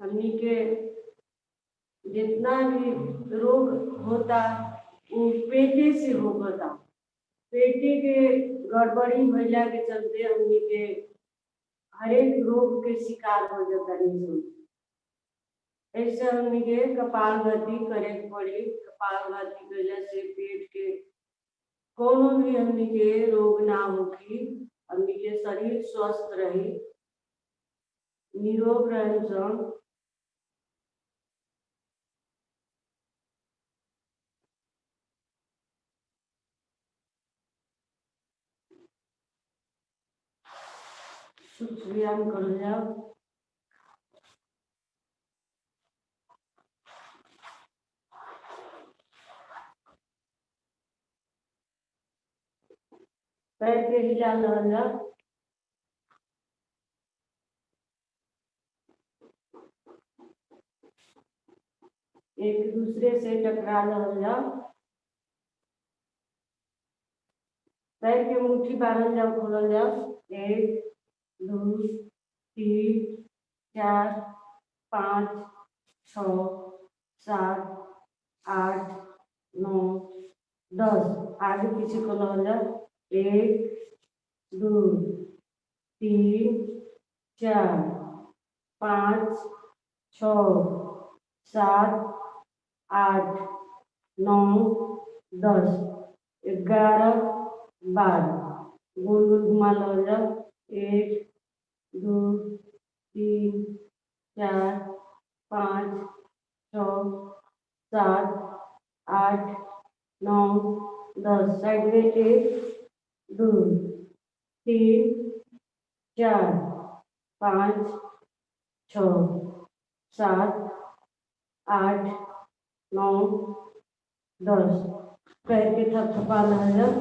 हमनी के जितना भी रोग होता वो पेटे से होता। पेटे के गड़बड़ी भइला के चलते हमनी के हर एक रोग के शिकार हो जाता नहीं। ऐसे हमनी के कपालभाति करे के पड़ी। कपालभाति कैला से पेट के कोनो भी हमनी के रोग ना होगी। हमनी के शरीर स्वस्थ रही, निरोग रहे सन। कुछ व्यायाम कर जाओ। पैर के हिला रहल जाओ। एक दूसरे से टकरा रहल जाओ। पैर के मुट्ठी बांधल जाओ, खोलल जाओ। 1 2 3 4 5 6 7 8 9 10। आगे पीछे खोलल जाओ। 1 2 3 4 5 6 7 8 9 10 11 12। गोल गोल घुमा लो जाओ। 1 2 3 4 5 6 7 8 9 10। साइड में 1 2 3 4 5 6 7 8 9 10। पैर के थपथपा जाओ।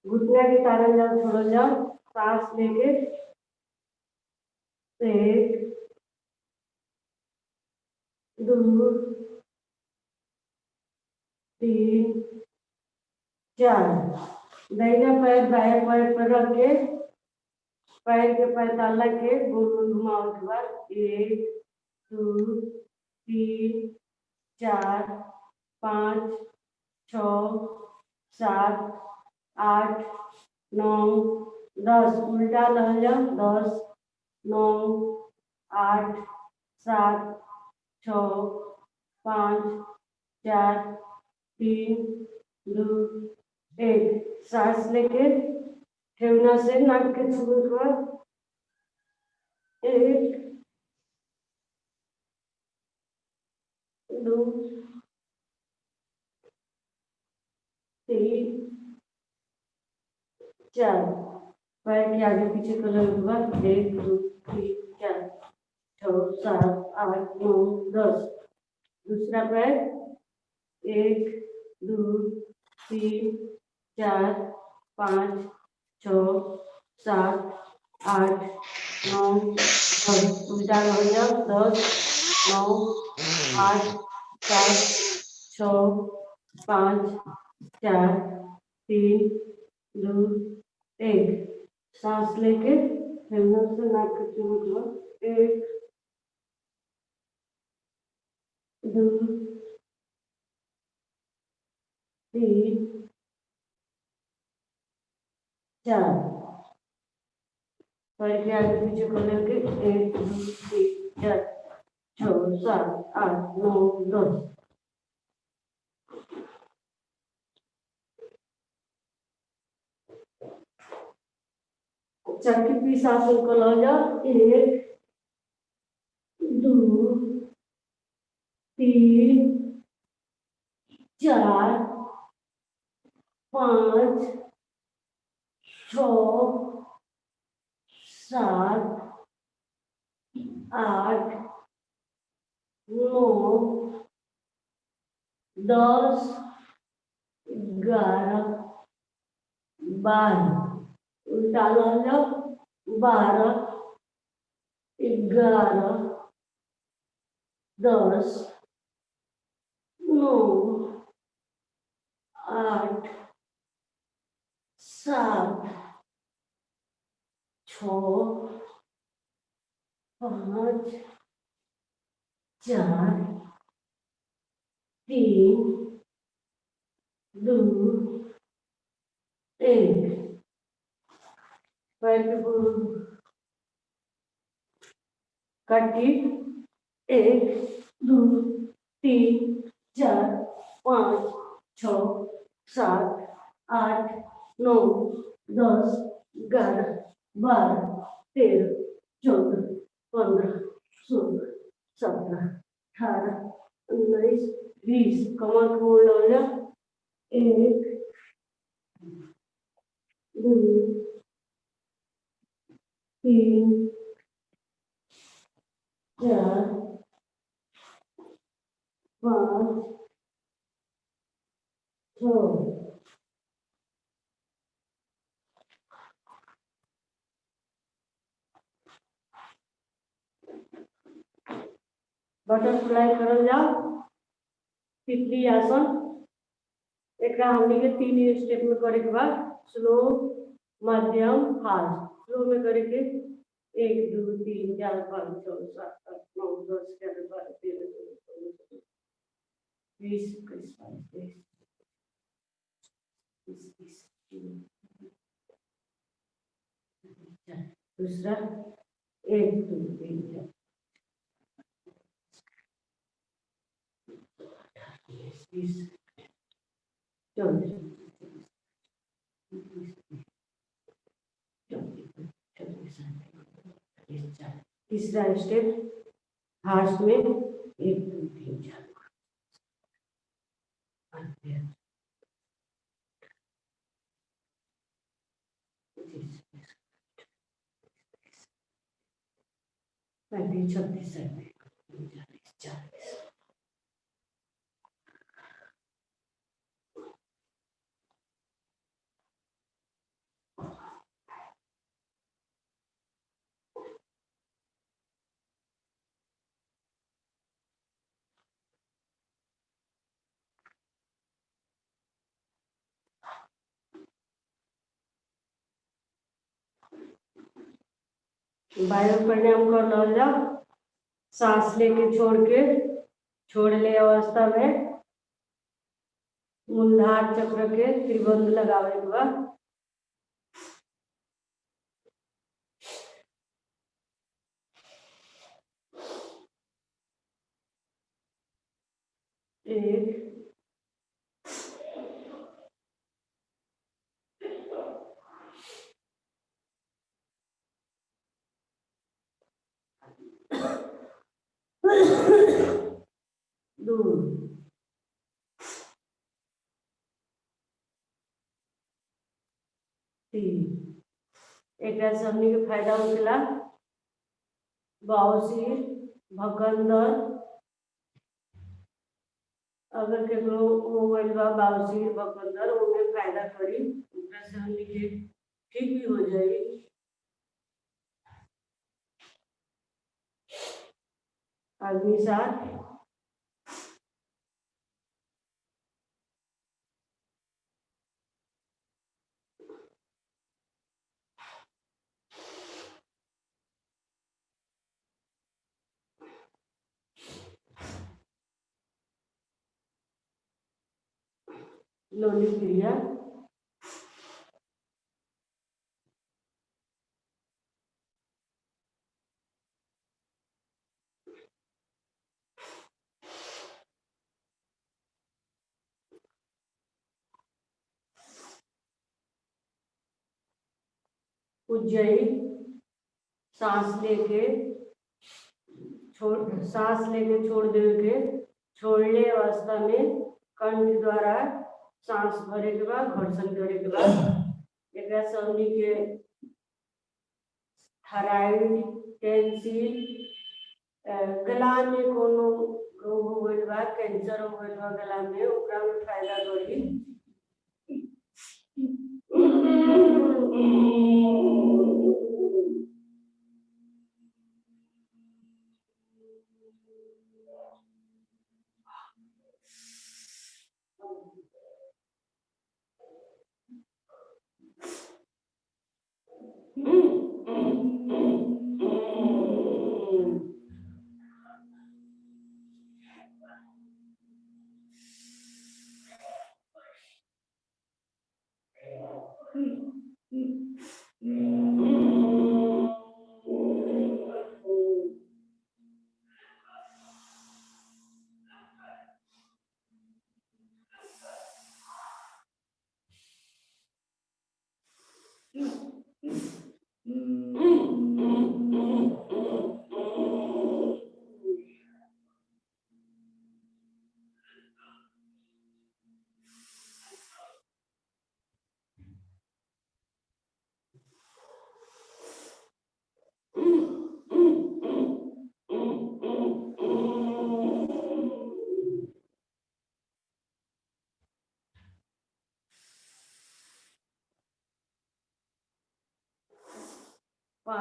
घुटना के कारण जाओ, छोड़ जाओ। सांस लेके 1 2 3 4। दाहिना पैर बाएं पैर पर रख के पैर के पैताला के गोल गोल घुमाओ के बाद 1 2 3 4 5 6 7 8 9 10। उल्टा लहल जाओ। 10 9 8 7 6 5 4 3 2 1। सांस लेके ठेवना से नाक के छुए के बाद 1 2 3 4। पैर के आगे पीछे करने के बाद 1 2 3 4 6 7 8 9 10। दूसरा पैर 1 2 3 4 5 6 7 8 9 10। उल्टा हो जाओ। 10 9 8 7 6 5 4 3 2 1। सांस लेके हिम्मत से नाक के चुन लो। 1 2 3 4। पैर के आगे पीछे को लेके 1 2 3 4 6 7 8 9 10। चक्की पीस आसन को लो जाओ। 1 2 3 4 5 6 7 8 9 10 11 12। उल्टा लो जाओ। 12 11 10 9 8 7 6 5 4 3 2 1 पैर के काटी 1 2 3 4 5 6 7 8 9 10 11 12 13 14 15 16 17 18 19 20 कमर मोड़ लो 1 2 3 4 5 6 बटरफ्लाई करल जाओ तितली आसन एक हमने के 3 स्टेप में करे के बाद स्लो मध्यम फास्ट स्लो में करे के 1 2 3 4 5 6 7 8 9 10 11 12 13 14 20 21 22 23 दूसरा 1 2 3 4 20 तीसरा स्टेप हाथ में 1 2 3 4 35 36 40 वायु प्राणायाम कर लो जाओ सांस लेके छोड़ ले अवस्था में मूलाधार चक्र के त्रिबंध लगावे के बाद 1 2 3 एक हमने के फायदा होगा बावसीर भकंदर अगर केकरो हो गइल बा बावसीर भकंदर ओमे फायदा करी ओकरा से हमने के ठीक भी हो जाई अग्निसार लोली क्रिया उज्जयी सांस लेके छोड़ देवे के छोड़ने अवस्था में कंठ द्वारा सांस भरे के बाद घर्षण करे के बाद एक हमनी के थायराइड टेंसिल गला में कोनो रोग हो गइल बा कैंसर हो गइल बा गला में ओकरा में फायदा करी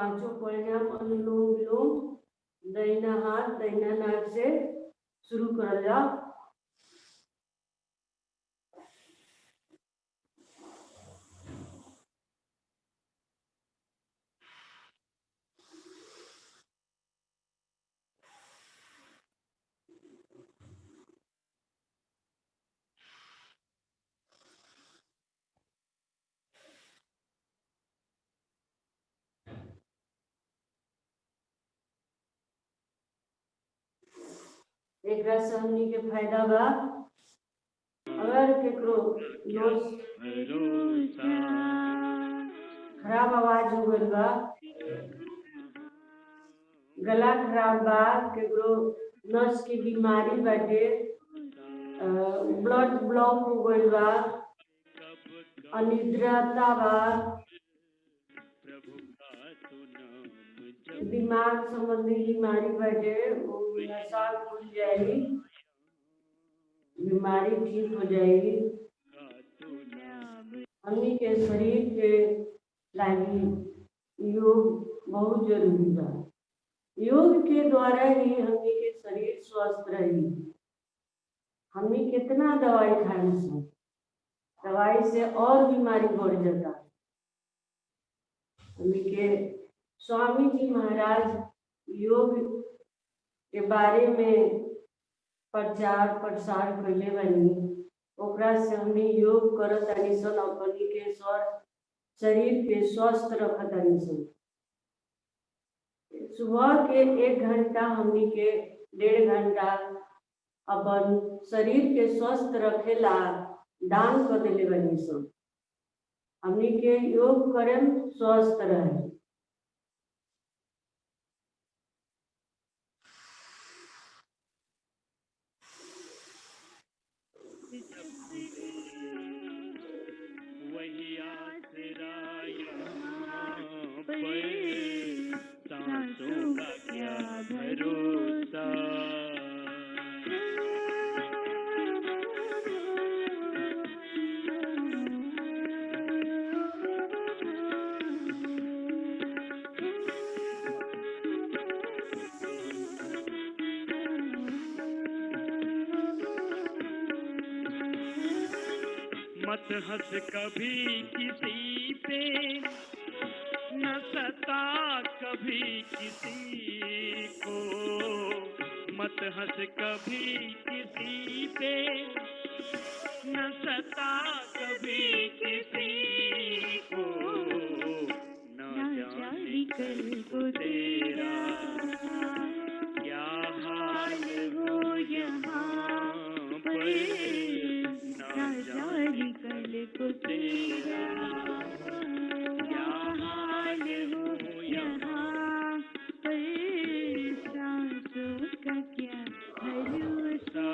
पांचों प्राणायाम अनुलोम विलोम दाहिना हाथ दाहिना नाक से शुरू कर जा। एक से हमनी के फायदा बा, अगर केकरो नोज खराब आवाज हो गइल बा, गला खराब बा, केकरो नस की बीमारी बाटे, ब्लड ब्लॉक हो गइल बा, अनिद्रता बा, दिमाग संबंधी बीमारी बाटे, नशा खुल जाएगी, बीमारी ठीक हो जाएगी। हमनी के शरीर के लागी योग बहुत जरूरी बा। योग के द्वारा ही हमनी के शरीर स्वस्थ रही। हमनी कितना दवाई खाने से, दवाई से और बीमारी बढ़ जाता। हमनी के स्वामी जी महाराज योग के बारे में प्रचार प्रसार कैले बनी, ओकरा से हमनी योग करत तानी सन, अपनी के शरीर के स्वस्थ रखत तानी सन। सुबह के 1 घंटा हमनी के 1.5 घंटा अपन शरीर के स्वस्थ रखेला दान कर देले बनी सन। हमनी के योग करम स्वस्थ रहे। वही आसरा यहाँ पर, सांसों का क्या भरोसा। मत हंस कभी किसी पे, न सता कभी किसी को। मत हंस कभी किसी पे, न सता कभी किसी को। न जाने कल को तेरा क्या हाल हो यहाँ पर, न जाने कल को तेरा क्या हाल हो यहाँ पर, सांसों का क्या भरोसा।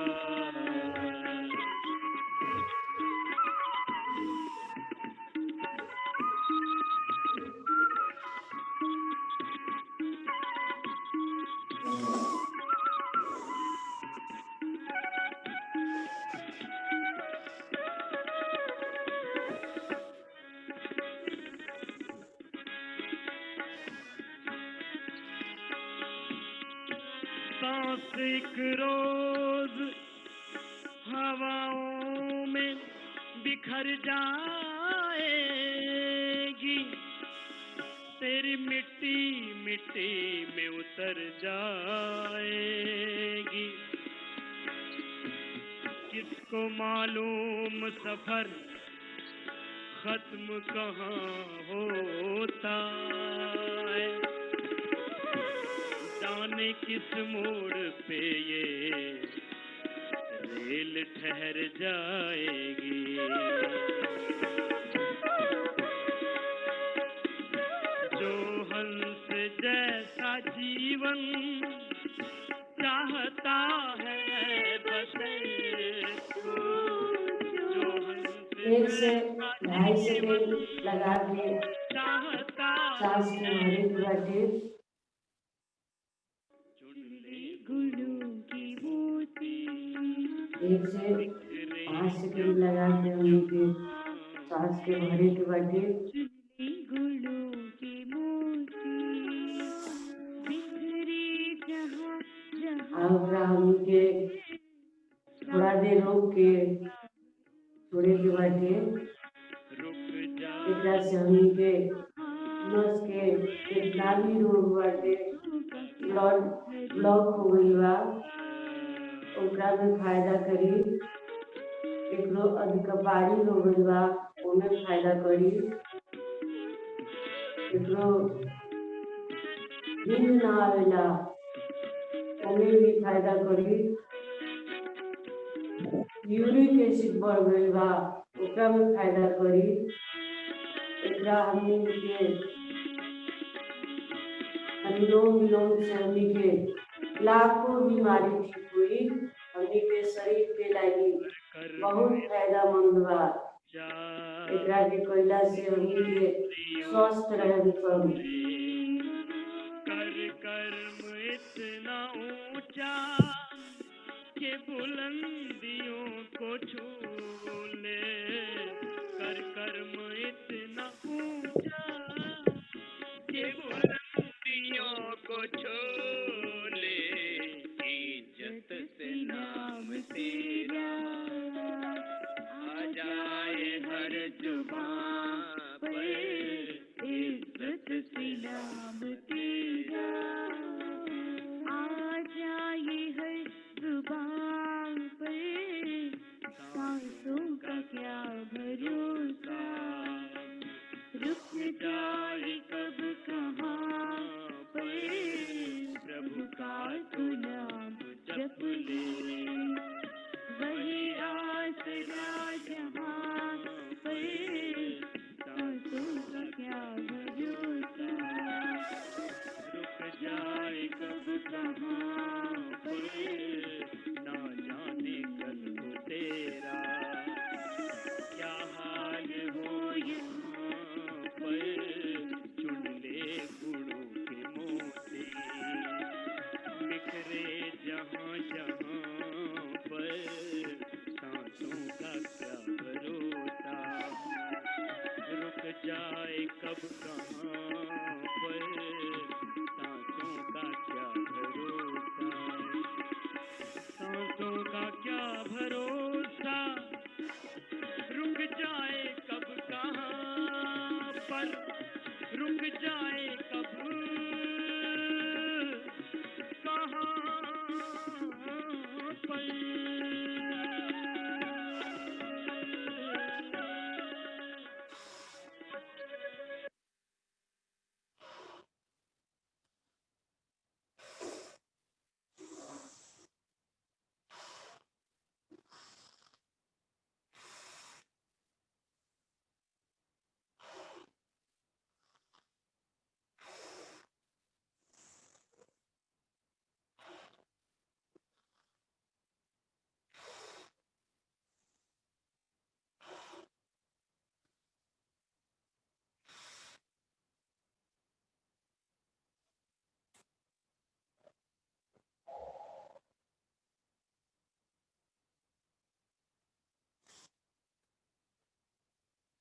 सांस एक रोज हवाओं में बिखर जाएगी, तेरी मिट्टी मिट्टी में उतर जाएगी। किसको मालूम सफर खत्म कहाँ होता है, जाने किस मोड़ पे ये रेल ठहर जाएगी। जो हंस जैसा जीवन चाहता है बस को, जो हंस 1 से 2.5 सेकंड लगा के चाहता सांस के भरे के बाटे। गुणों की मोती 1 से 5 सेकंड लगा के हमके सांस के भरे के बाटे। गुणों की मोती के थोड़ा देर रोक के छोड़े के बाटे। एकरा से हमनी के नस के जितना भी रोग बाटे, ब्लड ब्लॉक हो गइल बा, ओकरा में फायदा करी। एकरो अधिकपारी हो गइल बा, ओमे फायदा करी। एकरो नींद ना आवेला, ओमे भी फायदा करी। यूरिक एसिड बढ़ गइल बा, ओकरा में फायदा करी। एकरा हमनी के अनुलोम विलोम से हमनी के लाखों बीमारी ठीक हुई। हमनी के शरीर के लागी बहुत फायदामंद बा। एकरा के कइला से हमनी के स्वस्थ रहम सब। कर कर्म इतना ऊंचा के बुलंदियों को छू ले। कर कर्म इतना ऊंचा के बुलंदियों को छू ले। इज्जत से नाम तेरा आ जाए हर जुबान पर। इज्जत से नाम तेरा आ जाए हर जुबान पर। सांसों का क्या भरोसा, रुक जाए कब कहाँ पर। प्रभु का तू नाम जप ले, वही आसरा जहाँ पर। सांसों का क्या भरोसा, रुक जाए कब कहाँ पर। ना जाने कल को तेरा क्या हाल हो यहाँ पर। चुन ले गुणों के मोती, बिखरे जहाँ जहाँ पर। सांसों का क्या भरोसा, रुक जाए कब कहाँ पर। सांसों का क्या भरोसा, सांसों का क्या भरोसा, रुक जाए कब कहाँ पर। रुक जाए कब कहाँ पर।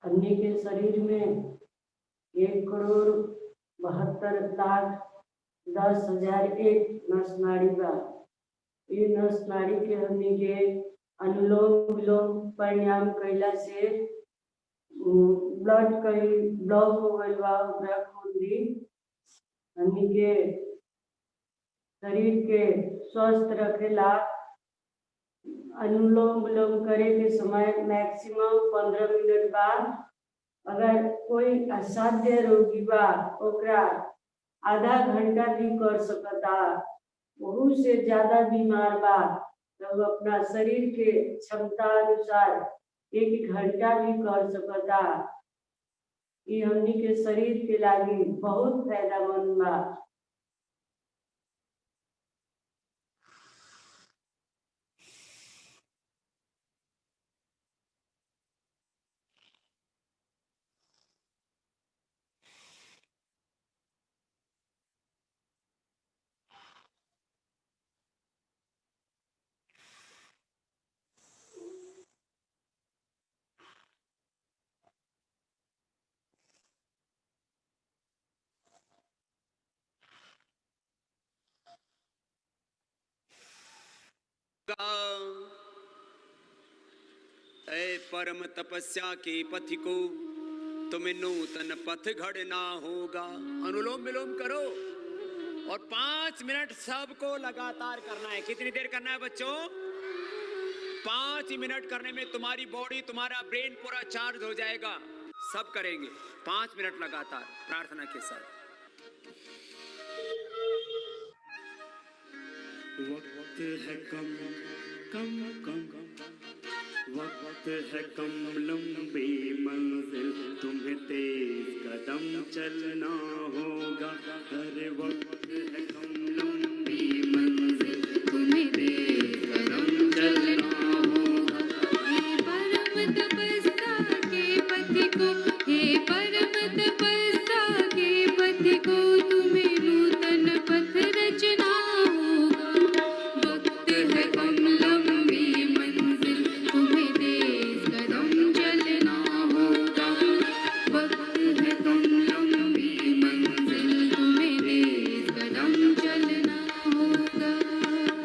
हमनी के शरीर में 1,72,लाख,10,001 नस नाड़ी बा। ये नस नाड़ी के हमनी के अनुलोम विलोम प्राणायाम कइला से ब्लड कई ब्लॉक हो गइल बा, ओकरा खोल दी। हमनी के शरीर के स्वस्थ रखेला अनुलोम विलोम करे के समय मैक्सिमम 15 मिनट बाद। अगर कोई असाध्य रोगी बा, ओकरा आधा घंटा भी कर सकता। बहुत से ज्यादा बीमार बा तो अपना शरीर के क्षमता अनुसार 1 घंटा भी कर सकता। ये हमनी के शरीर के लागी बहुत फायदामंद बा। होगा। ऐ परम तपस्या के पथि को तुम्हें नूतन पथ गढ़ना होगा। अनुलोम विलोम करो और 5 मिनट सबको लगातार करना है। कितनी देर करना है बच्चों? 5 मिनट करने में तुम्हारी बॉडी, तुम्हारा ब्रेन पूरा चार्ज हो जाएगा। सब करेंगे 5 मिनट लगातार प्रार्थना के साथ। वक्त है कम कम कम, वक्त है कम लंबी मंजिल, तुम्हें तेज कदम चलना होगा। अरे वक्त है कम लंबी मंजिल, तुम्हें तेज कदम चलना होगा। हे परम तपस्या के पथ को, हे परम तपस्या के पथ को, तुम्हें नूतन पथ रचना होगा। वक्त है कम लंबी मंजिल, तुम्हें तेज कदम चलना होगा। वक्त है कम लंबी मंजिल, तुम्हें तेज कदम चलना होगा।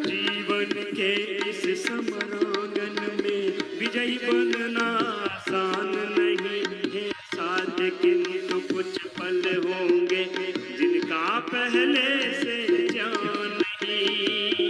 जीवन के इस समरांगन में विजयी बनना आसान नहीं है। साथ किंतु कुछ पल होंगे जिनका पहले से जान नहीं।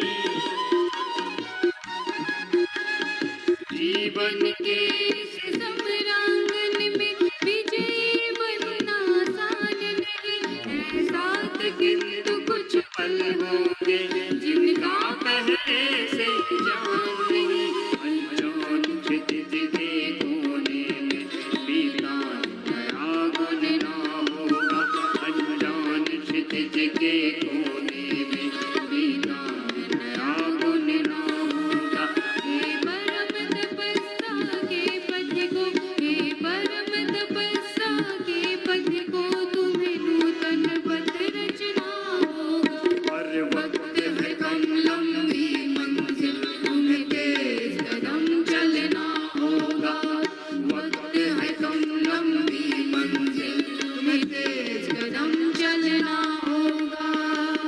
जीवन के इस समरांगन में विजयी बनना आसान नहीं है। साथ किंतु कुछ पल होंगे जिनका पहले से जान नहीं। अनजान क्षितिज के कोने में बीता नया गुनना होगा। अनजान क्षितिज के कोने में बीता नया गुनना होगा। हे परम तपस्या के पथ को, हे परम तपस्या के पथ को, तुम्हें नूतन पथ रचना होगा। और वक्त है कम लंबी मंजिल, तुम्हें तेज कदम चलना होगा। वक्त है कम लंबी मंजिल, तुम्हें तेज कदम चलना होगा।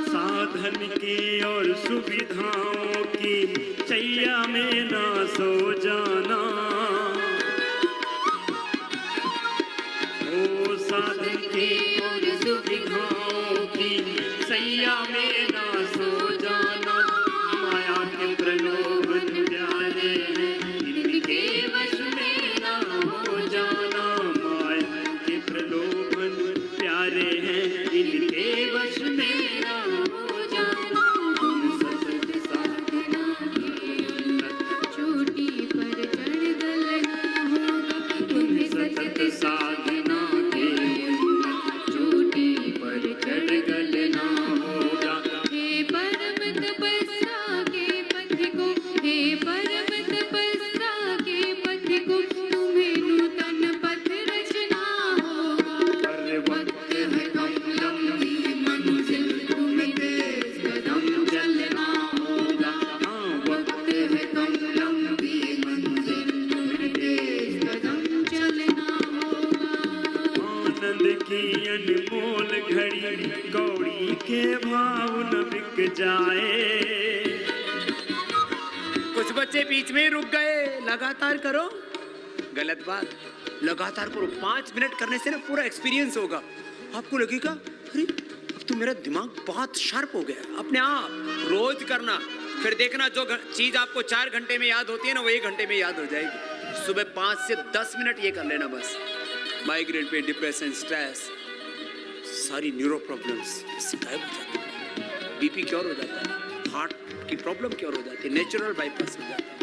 साधन की और सुविधाओं की चैया में ना सो जाना। ओ साधन की और सुविधाओं की सैया में ना सो जाना। माया के प्रलोभन प्यारे हैं, इनके वश में ना हो जाना। माया के प्रलोभन प्यारे हैं, इनके वश में ना हो जाना। तुम सतत साधना के उन्नत चोटी पर चढ़ गलना होगा। तुम्हें सतत साधना के उन्नत चोटी पर चढ़ गलना होगा। हे परम तपस्या के पथ को, हे परम तपस्या के पथ को, तुम्हें नूतन पथ रचना होगा। वक्त है कम लंबी मंजिल, तुम्हें तेज कदम चलना होगा। वक्त है कम लंबी मंजिल, तुम्हें तेज कदम चलना होगा। आनंद की अनमोल घड़ी कौड़ी के भाव न बिक जाए। कुछ बच्चे बीच में रुक गए। लगातार करो। गलत बात। लगातार करो। 5 मिनट करने से ना पूरा एक्सपीरियंस होगा। आपको लगेगा अरे अब तो मेरा दिमाग बहुत शार्प हो गया। अपने आप रोज करना, फिर देखना जो चीज आपको 4 घंटे में याद होती है ना, वो 1 घंटे में याद हो जाएगी। सुबह 5 से 10 मिनट ये कर लेना बस। माइग्रेन पे, डिप्रेशन, स्ट्रेस, सारी न्यूरो प्रॉब्लम्स इससे गायब हो जाती है। बीपी क्योर हो जाता है, हार्ट की प्रॉब्लम क्योर हो जाती है, नेचुरल बाईपास हो जाता है।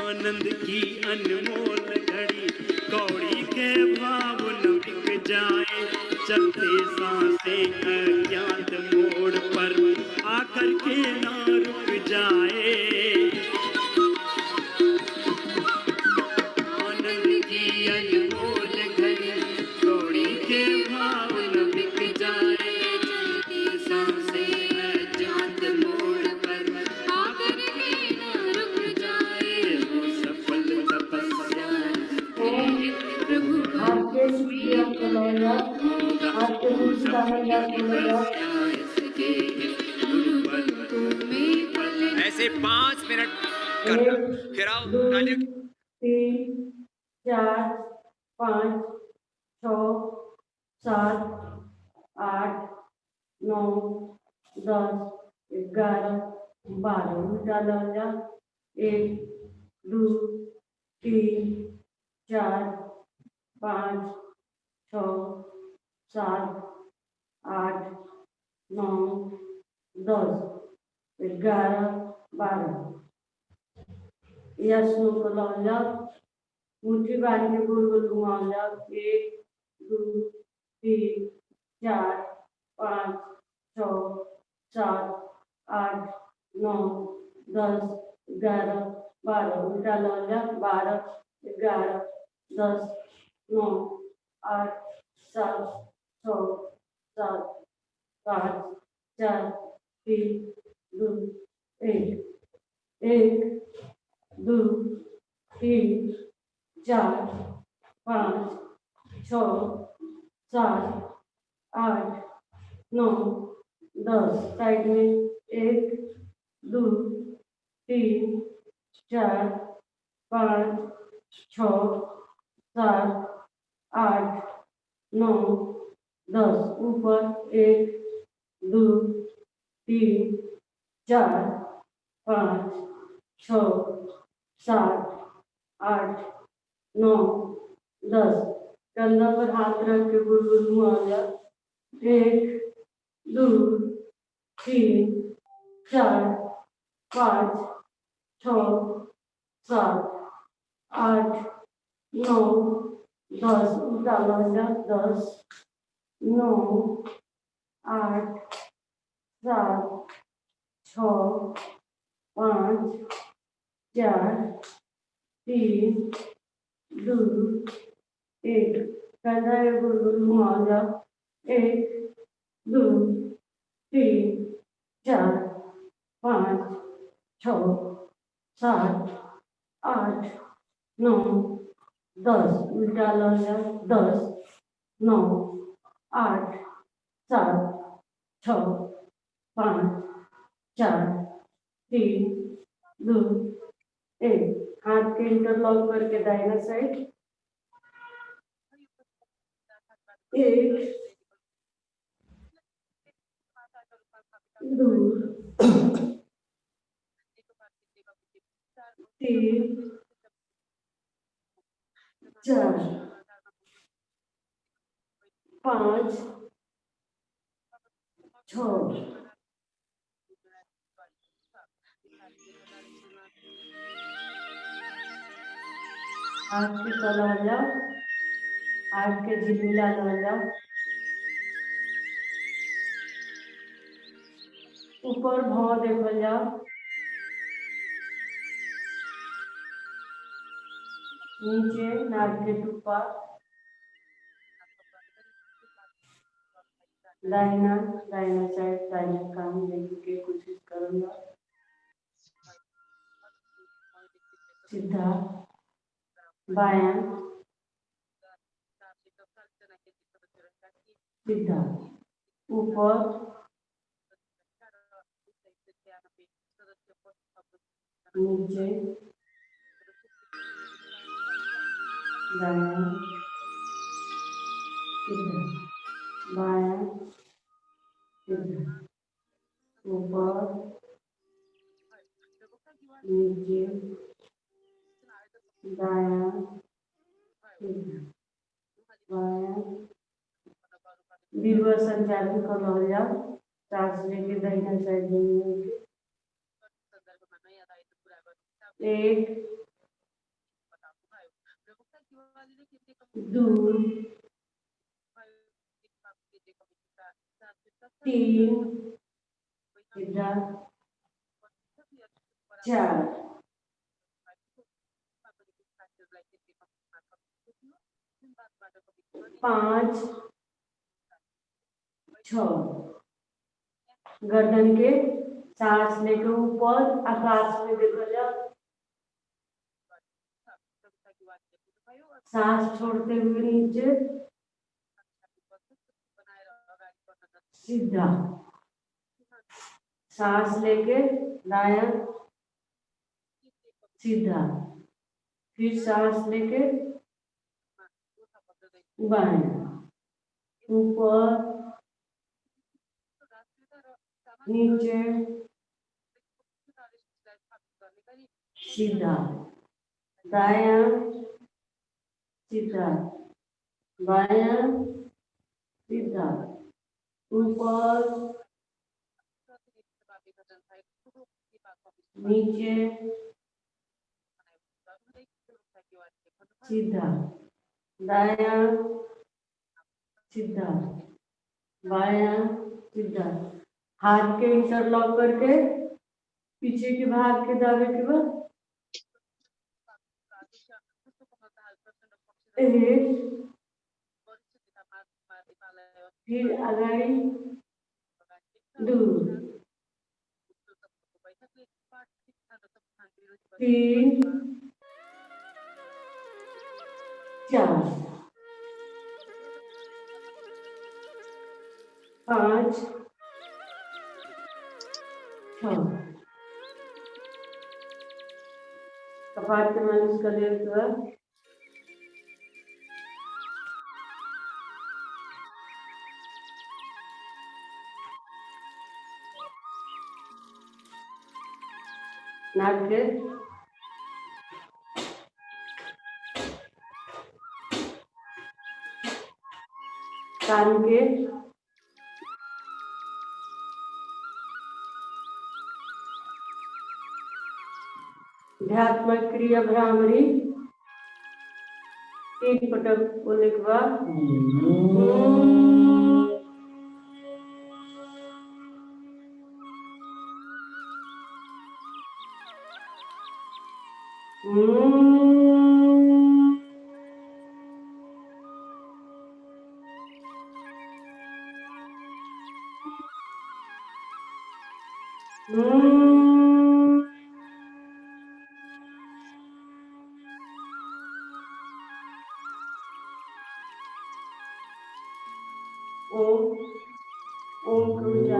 आनंद की अनमोल घड़ी कौड़ी के भाव न बिक जाए। चलते सांसें अज्ञात मोड़ पर आकर के ना रुक जाए। आनंद की अनमोल घड़ी कौड़ी के भाव न बिक जाए। चलती सांसें अज्ञात मोड़ पर आकर के ना रुक जाए। वो सफल तपस्या आपके शुक्रिया करेगा, आपके मुस्कान से 5 मिनट करना। 1 फिर आओ 2 तालियों 3 4 5 6 7 8 9 10 11 12 उल्टा लौंजा 1 2 3 4 5 6 7 8 9 10 11 12 या श्लोक लौंजा मुट्ठी बांध के गोल गोल घुमाऊंगा 1 2 3 4 5 6 7 8 9 10 11 12 उल्टा लौंजा 12 11 10 9 8 7 6 7 5 4 3 2 1 1 2 3 4 5 6 7 8 9 10 साइड में 1 2 3 4 5 6 7 8 9 10 ऊपर 1 2 3 4 5 6 7 8 9 10 कंधा पर हाथ रख के गुड़गुड़ घुमाऊंगा 1 2 3 4 5 6 7 8 9 10 उल्टा लौंजा 10 9 8 7 6 5 4 3 2 1 कंधा गुड़गुड़ घुमाऊंगा 1 2 3 4 5 6 7 8 9 10 उल्टा लौंजा 10 9 8 7 6 5 4 3 2 1 हाथ के इंटरलॉक करके दाहिना साइड 1 2 3 4 5 6 हाथ के तलौजा हाथ के झिलमिला लौजा ऊपर भाव देखल जाओ नीचे नाक के टुप्पा दाहिना दाहिना साइड दाहिना कान लेने की कोशिश करूंगा सीधा बायां सीधा ऊपर नीचे दायां सीधा बायां सीधा ऊपर नीचे दायां सीधा बायां दीर्घ संचालन कर लौजा सांस लेके दाहिना साइड में 1 2 3 सीधा 4 5 6 गर्दन के सांस लेके ऊपर आकाश में देखो जाओ सांस छोड़ते हुए नीचे सीधा सांस लेके दायां सीधा, फिर सांस लेके बायां, ऊपर नीचे सीधा, दायां सीधा, बायां सीधा, ऊपर नीचे सीधा, दायां सीधा, बायां सीधा, हाथ के इंटरलॉक करके पीछे के भाग के दावे के बाद फिर अगाड़ी दूर, तीन चार, पाँच छः, कपाट के मालिश कर लिया के बाद नाक के कान के ध्यात्मक क्रिया भ्रामरी 3 पटक बोलने के बाद ओम ओम का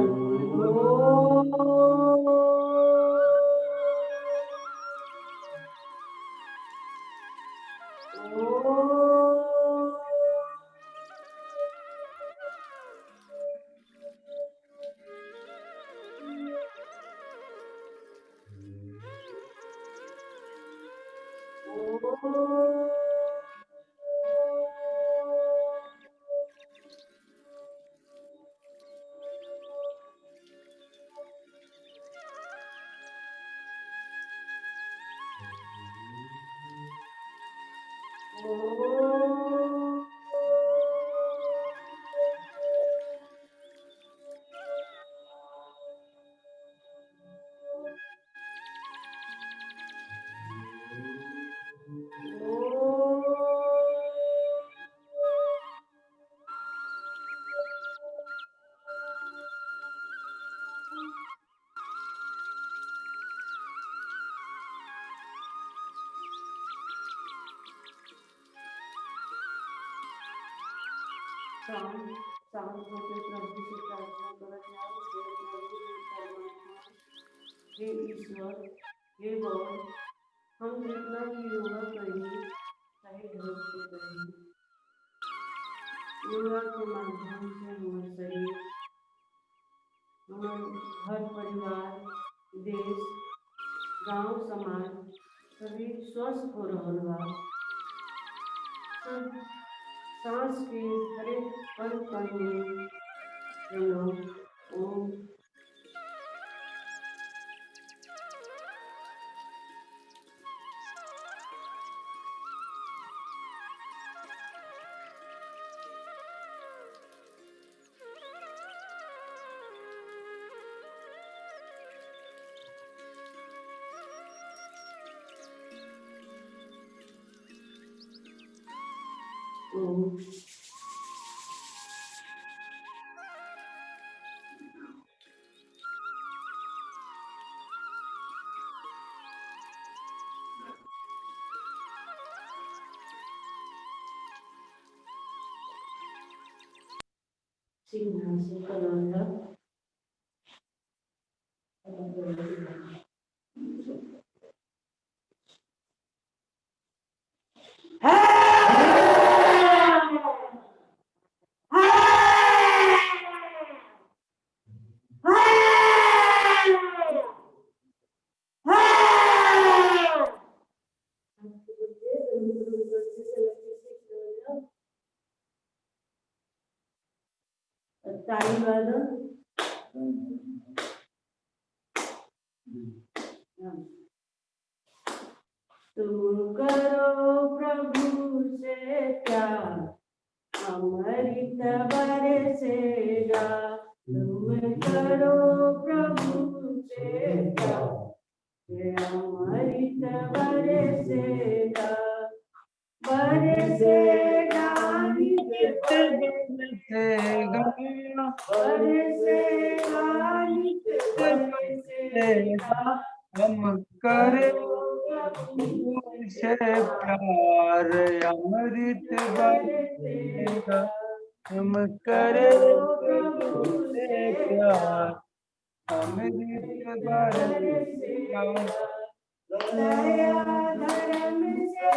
उच्चारण शांत होकर प्रभु से प्रार्थना करा जाओ। हे ईश्वर, हे गॉड, हम जितना भी योगा करें सही ढंग से करें। योगा के माध्यम से हमारा शरीर, हमारा घर परिवार, देश, गांव समाज सभी स्वस्थ हो रहल बा। सब सांस के हर एक कण कण में प्रणव ओम ओम सिंहासन कलंदा ताली वादन तुम करो प्रभु से प्यार अमृत बरसेगा तुम करो प्रभु से प्यार अमृत बरसेगा बरसेगा नित्य बरसेगा बरसेगा नित्य बरसेगा हम करे से प्यार अमृत बरसेगा हम करे से प्यार अमृत बरसेगा दया धर्म से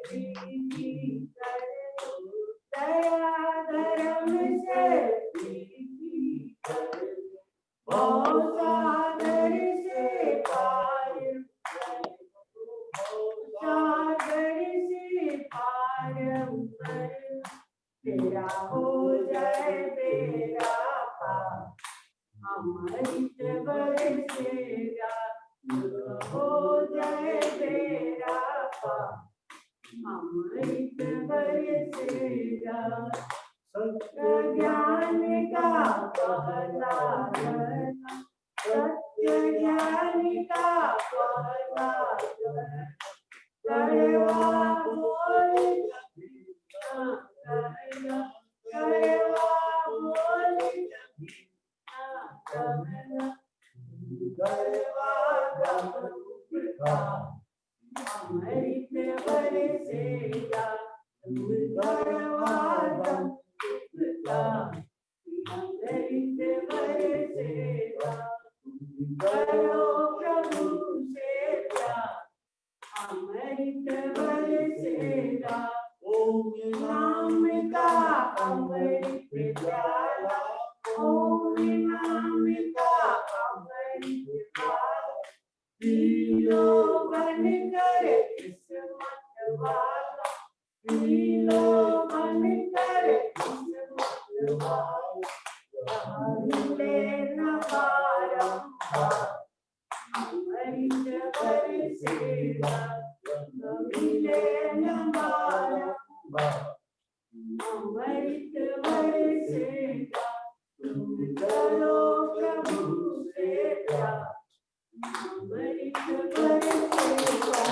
प्रीति करो दया धर्म से प्रीति करो बहु सागर से पार सागर से पार उतर तेरा हो जाए तेरा पार अमृत बरसेगा हो जाए तेरा पार अमृत बरसेगा सत्य ज्ञान का पहला चरण सत्य ज्ञान का पहला चरण करवा बोल करवा बोल अमृत बरसेगा तुम करवादम अमृत बरसेगा करो प्रभु से प्यार अमृत बरसेगा ओम नाम का अमृत प्याला ओम नाम का अमृत प्याला पीलो बन कर किस्मत वाला पीलो बन कर किस्मत वाला लेना बारंबार अमृत बरसेगा लेना बारंबार अमृत बरसेगा तुम करो प्रभु से प्यार अमृत बरसेगा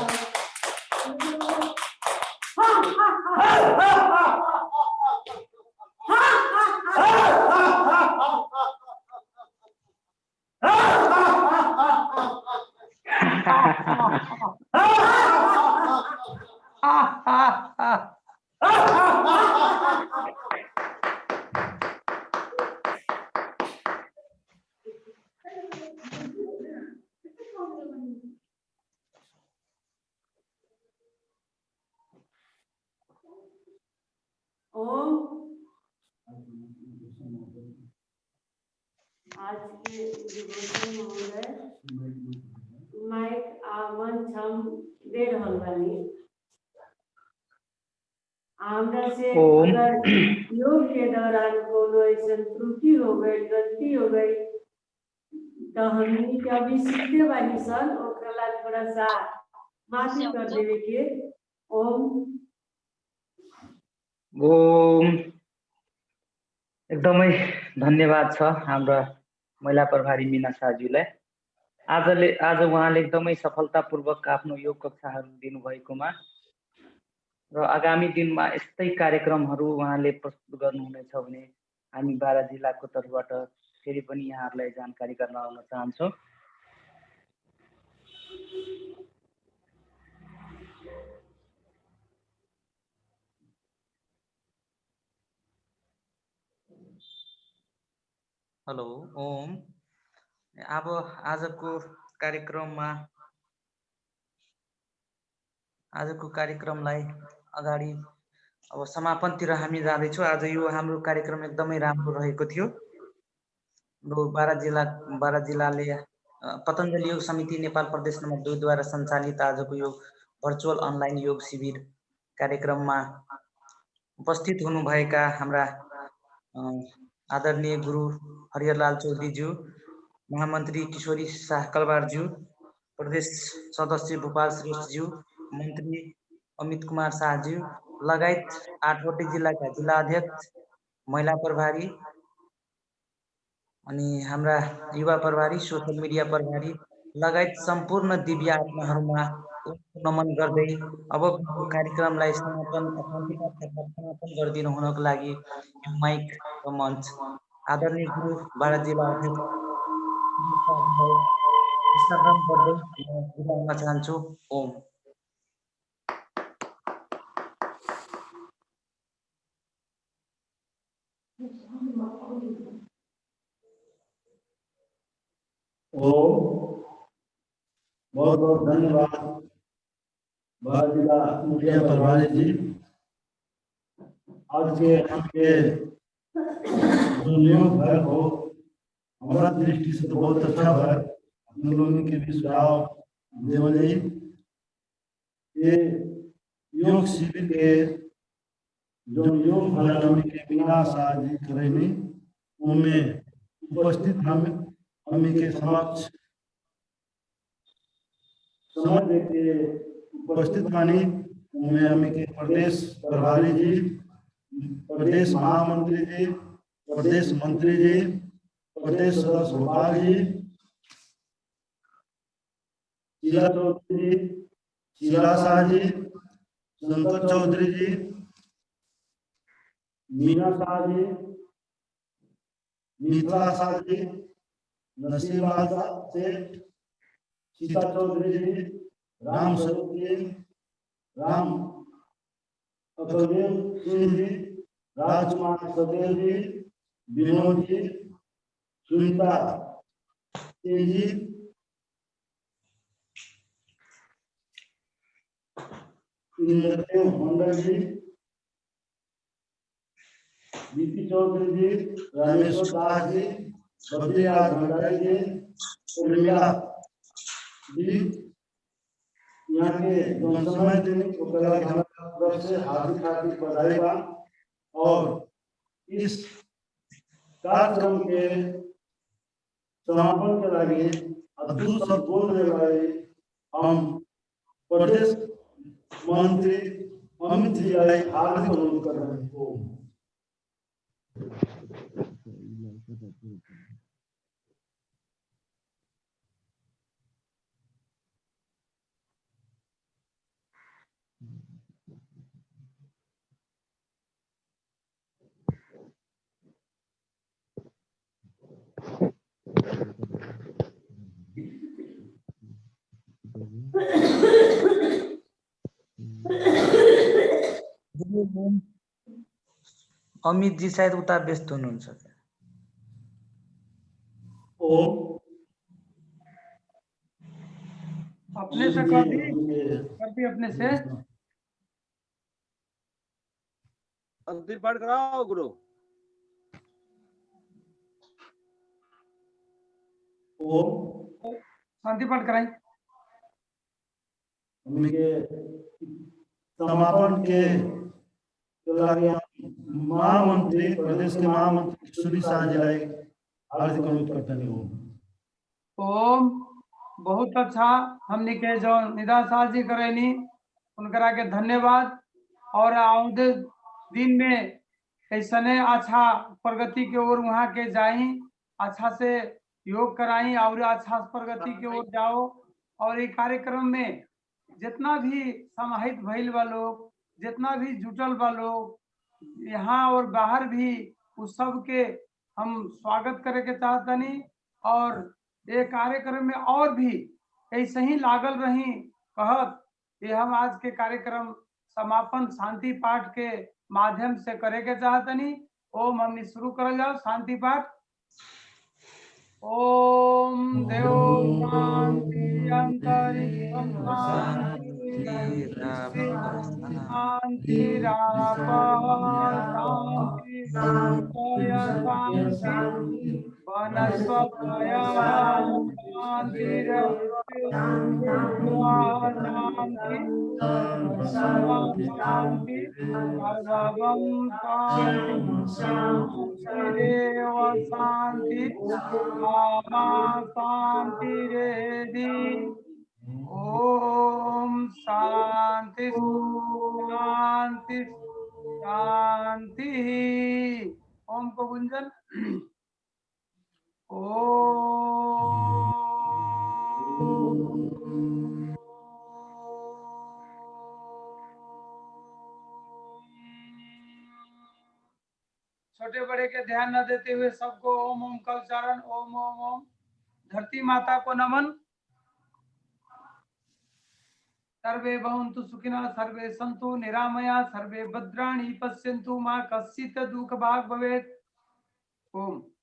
ओम आज के डिवोशन महोदय माइक मंच हम दे रहल बानी हमरा से अगर योग के दौरान कोनो ऐसा त्रुटि हो गई गलती हो गई तो हमनी के अभी सीखते बानी सन ओकरा थोड़ा सा माफी कर देवे के ओम एकदमै धन्यवाद छ हाम्रा महिला प्रभारी मीना शाहज्यूलाई आज उहाँले एकदमै सफलतापूर्वक आफ्नो योग कक्षाहरू दिनुभएकोमा र आगामी दिनमा यस्तै कार्यक्रमहरू उहाँले प्रस्तुत गर्नुहुनेछ भने हामी बारा जिल्लाको तर्फबाट फेरि पनि यहाँहरूलाई जानकारी गराउन चाहन्छौँ। हेलो ओम, अब आजको कार्यक्रमलाई अगाडि अब समापनतिर हामी जाँदैछौँ। आज यो हाम्रो कार्यक्रम एकदमै राम्रो रहेको थियो। बारा जिल्लाले पतञ्जलि योग समिति नेपाल प्रदेश नम्बर 2 द्वारा सञ्चालित आजको यो भर्चुअल अनलाइन योग शिविर कार्यक्रममा उपस्थित हुनुभएका हाम्रा आदरणीय गुरु हरिहरलाल चौधरीज्यू, महामन्त्री किशोरी शाह कलवारज्यू, प्रदेश सदस्य भूपाल श्रेष्ठज्यू, मन्त्री अमित कुमार शाहज्यू लगायत 8वटै जिल्लाका जिल्ला अध्यक्ष, महिला प्रभारी अनि हाम्रा युवा प्रभारी, सोसल मिडिया प्रभारी लगायत सम्पूर्ण दिव्य आत्माहरूमा नमन गर्दै अब कार्यक्रमलाई समापन गरिदिनु हुनको लागि माइक र मञ्च आदरणीय गुरु बारा जिल्ला अध्यक्ष हस्तान्तरण गर्दै बिदा हुन चाहन्छु। ओम। बहुत बहुत धन्यवाद बारा जिला मुखिया प्रभारी जी। आज के आपके जो नियोग भर हो हमारा दृष्टि से तो बहुत अच्छा है। हम लोगों के भी सुझाव देवल जी ये योग शिविर के जो योग भर के मीना शाह जी करेनी उनमें उपस्थित हम के समक्ष समझ के उपस्थित मानी उनमें हम के प्रदेश प्रभारी जी, प्रदेश महामंत्री जी, प्रदेश मंत्री जी, प्रदेश सदस्य भोपाल जी, शीला चौधरी जी, शीला शाह जी, संतोष चौधरी जी, मीना शाह जी, मिथिला शाह जी, नसीमलाल सेठ, सीता चौधरी जी, राम स्वरूप जी, राम अकलदेव सिंह जी, राजकुमार सदेव जी, विनोद जी, सुनीता सिंह जी, इंद्रदेव मंडल जी, बीपी चौधरी जी, रामेश्वर दास जी, बद्रीलाल भंडारी जी, उर्मिला जी, यहाँ के जनसमय देने को तरफ से हार्दिक बधाई बा। और इस कार्यक्रम के समापन के लिए अद्भुत शब्द बोलने वाले हम प्रदेश मंत्री अमित जी आई हार्दिक अनुरोध कर रहे हैं। अमित जी शायद उता व्यस्त हुनुहुन्छ। अपने से कर दी अपने से अंतिम पाठ कराओ गुरु। शांति पाठ कराई। समापन के महामंत्री प्रदेश के महामंत्री किशोरी शाह जी हार्दिक अनुरोध करते हैं। ओम। बहुत अच्छा हमने के जो निदा शाह जी करेनी उनकरा के धन्यवाद। और आउदे दिन में ऐसने अच्छा प्रगति के ओर वहाँ के जाई, अच्छा से योग कराई और अच्छा प्रगति के ओर जाओ। और ये कार्यक्रम में जितना भी समाहित भइल बा लोग, जितना भी जुटल बा लोग यहाँ और बाहर भी, उस सब के हम स्वागत करे के चाहतनी। और ये कार्यक्रम में और भी ऐसे ही लागल रही कहत ये हम आज के कार्यक्रम समापन शांति पाठ के माध्यम से करे के चाहतनी। ओम हमने शुरू कर जाओ शांति पाठ। ओम देव शांति अंतरिक्षं शांति शांति वनस्पतय शांति शांति शांति सर्वं शांतिरेव शांति शांतिरेधि ओम शांति शांति शांति ओम को गुंजन छोटे बड़े के ध्यान न देते हुए सबको ओम ओम का उच्चारण ओम ओम ओम। धरती माता को नमन। सर्वे भवन्तु सुखिनः सर्वे सन्तु निरामया सर्वे भद्राणि पश्यन्तु मा कश्चित् दुःखभाग् भवेत्। ओम।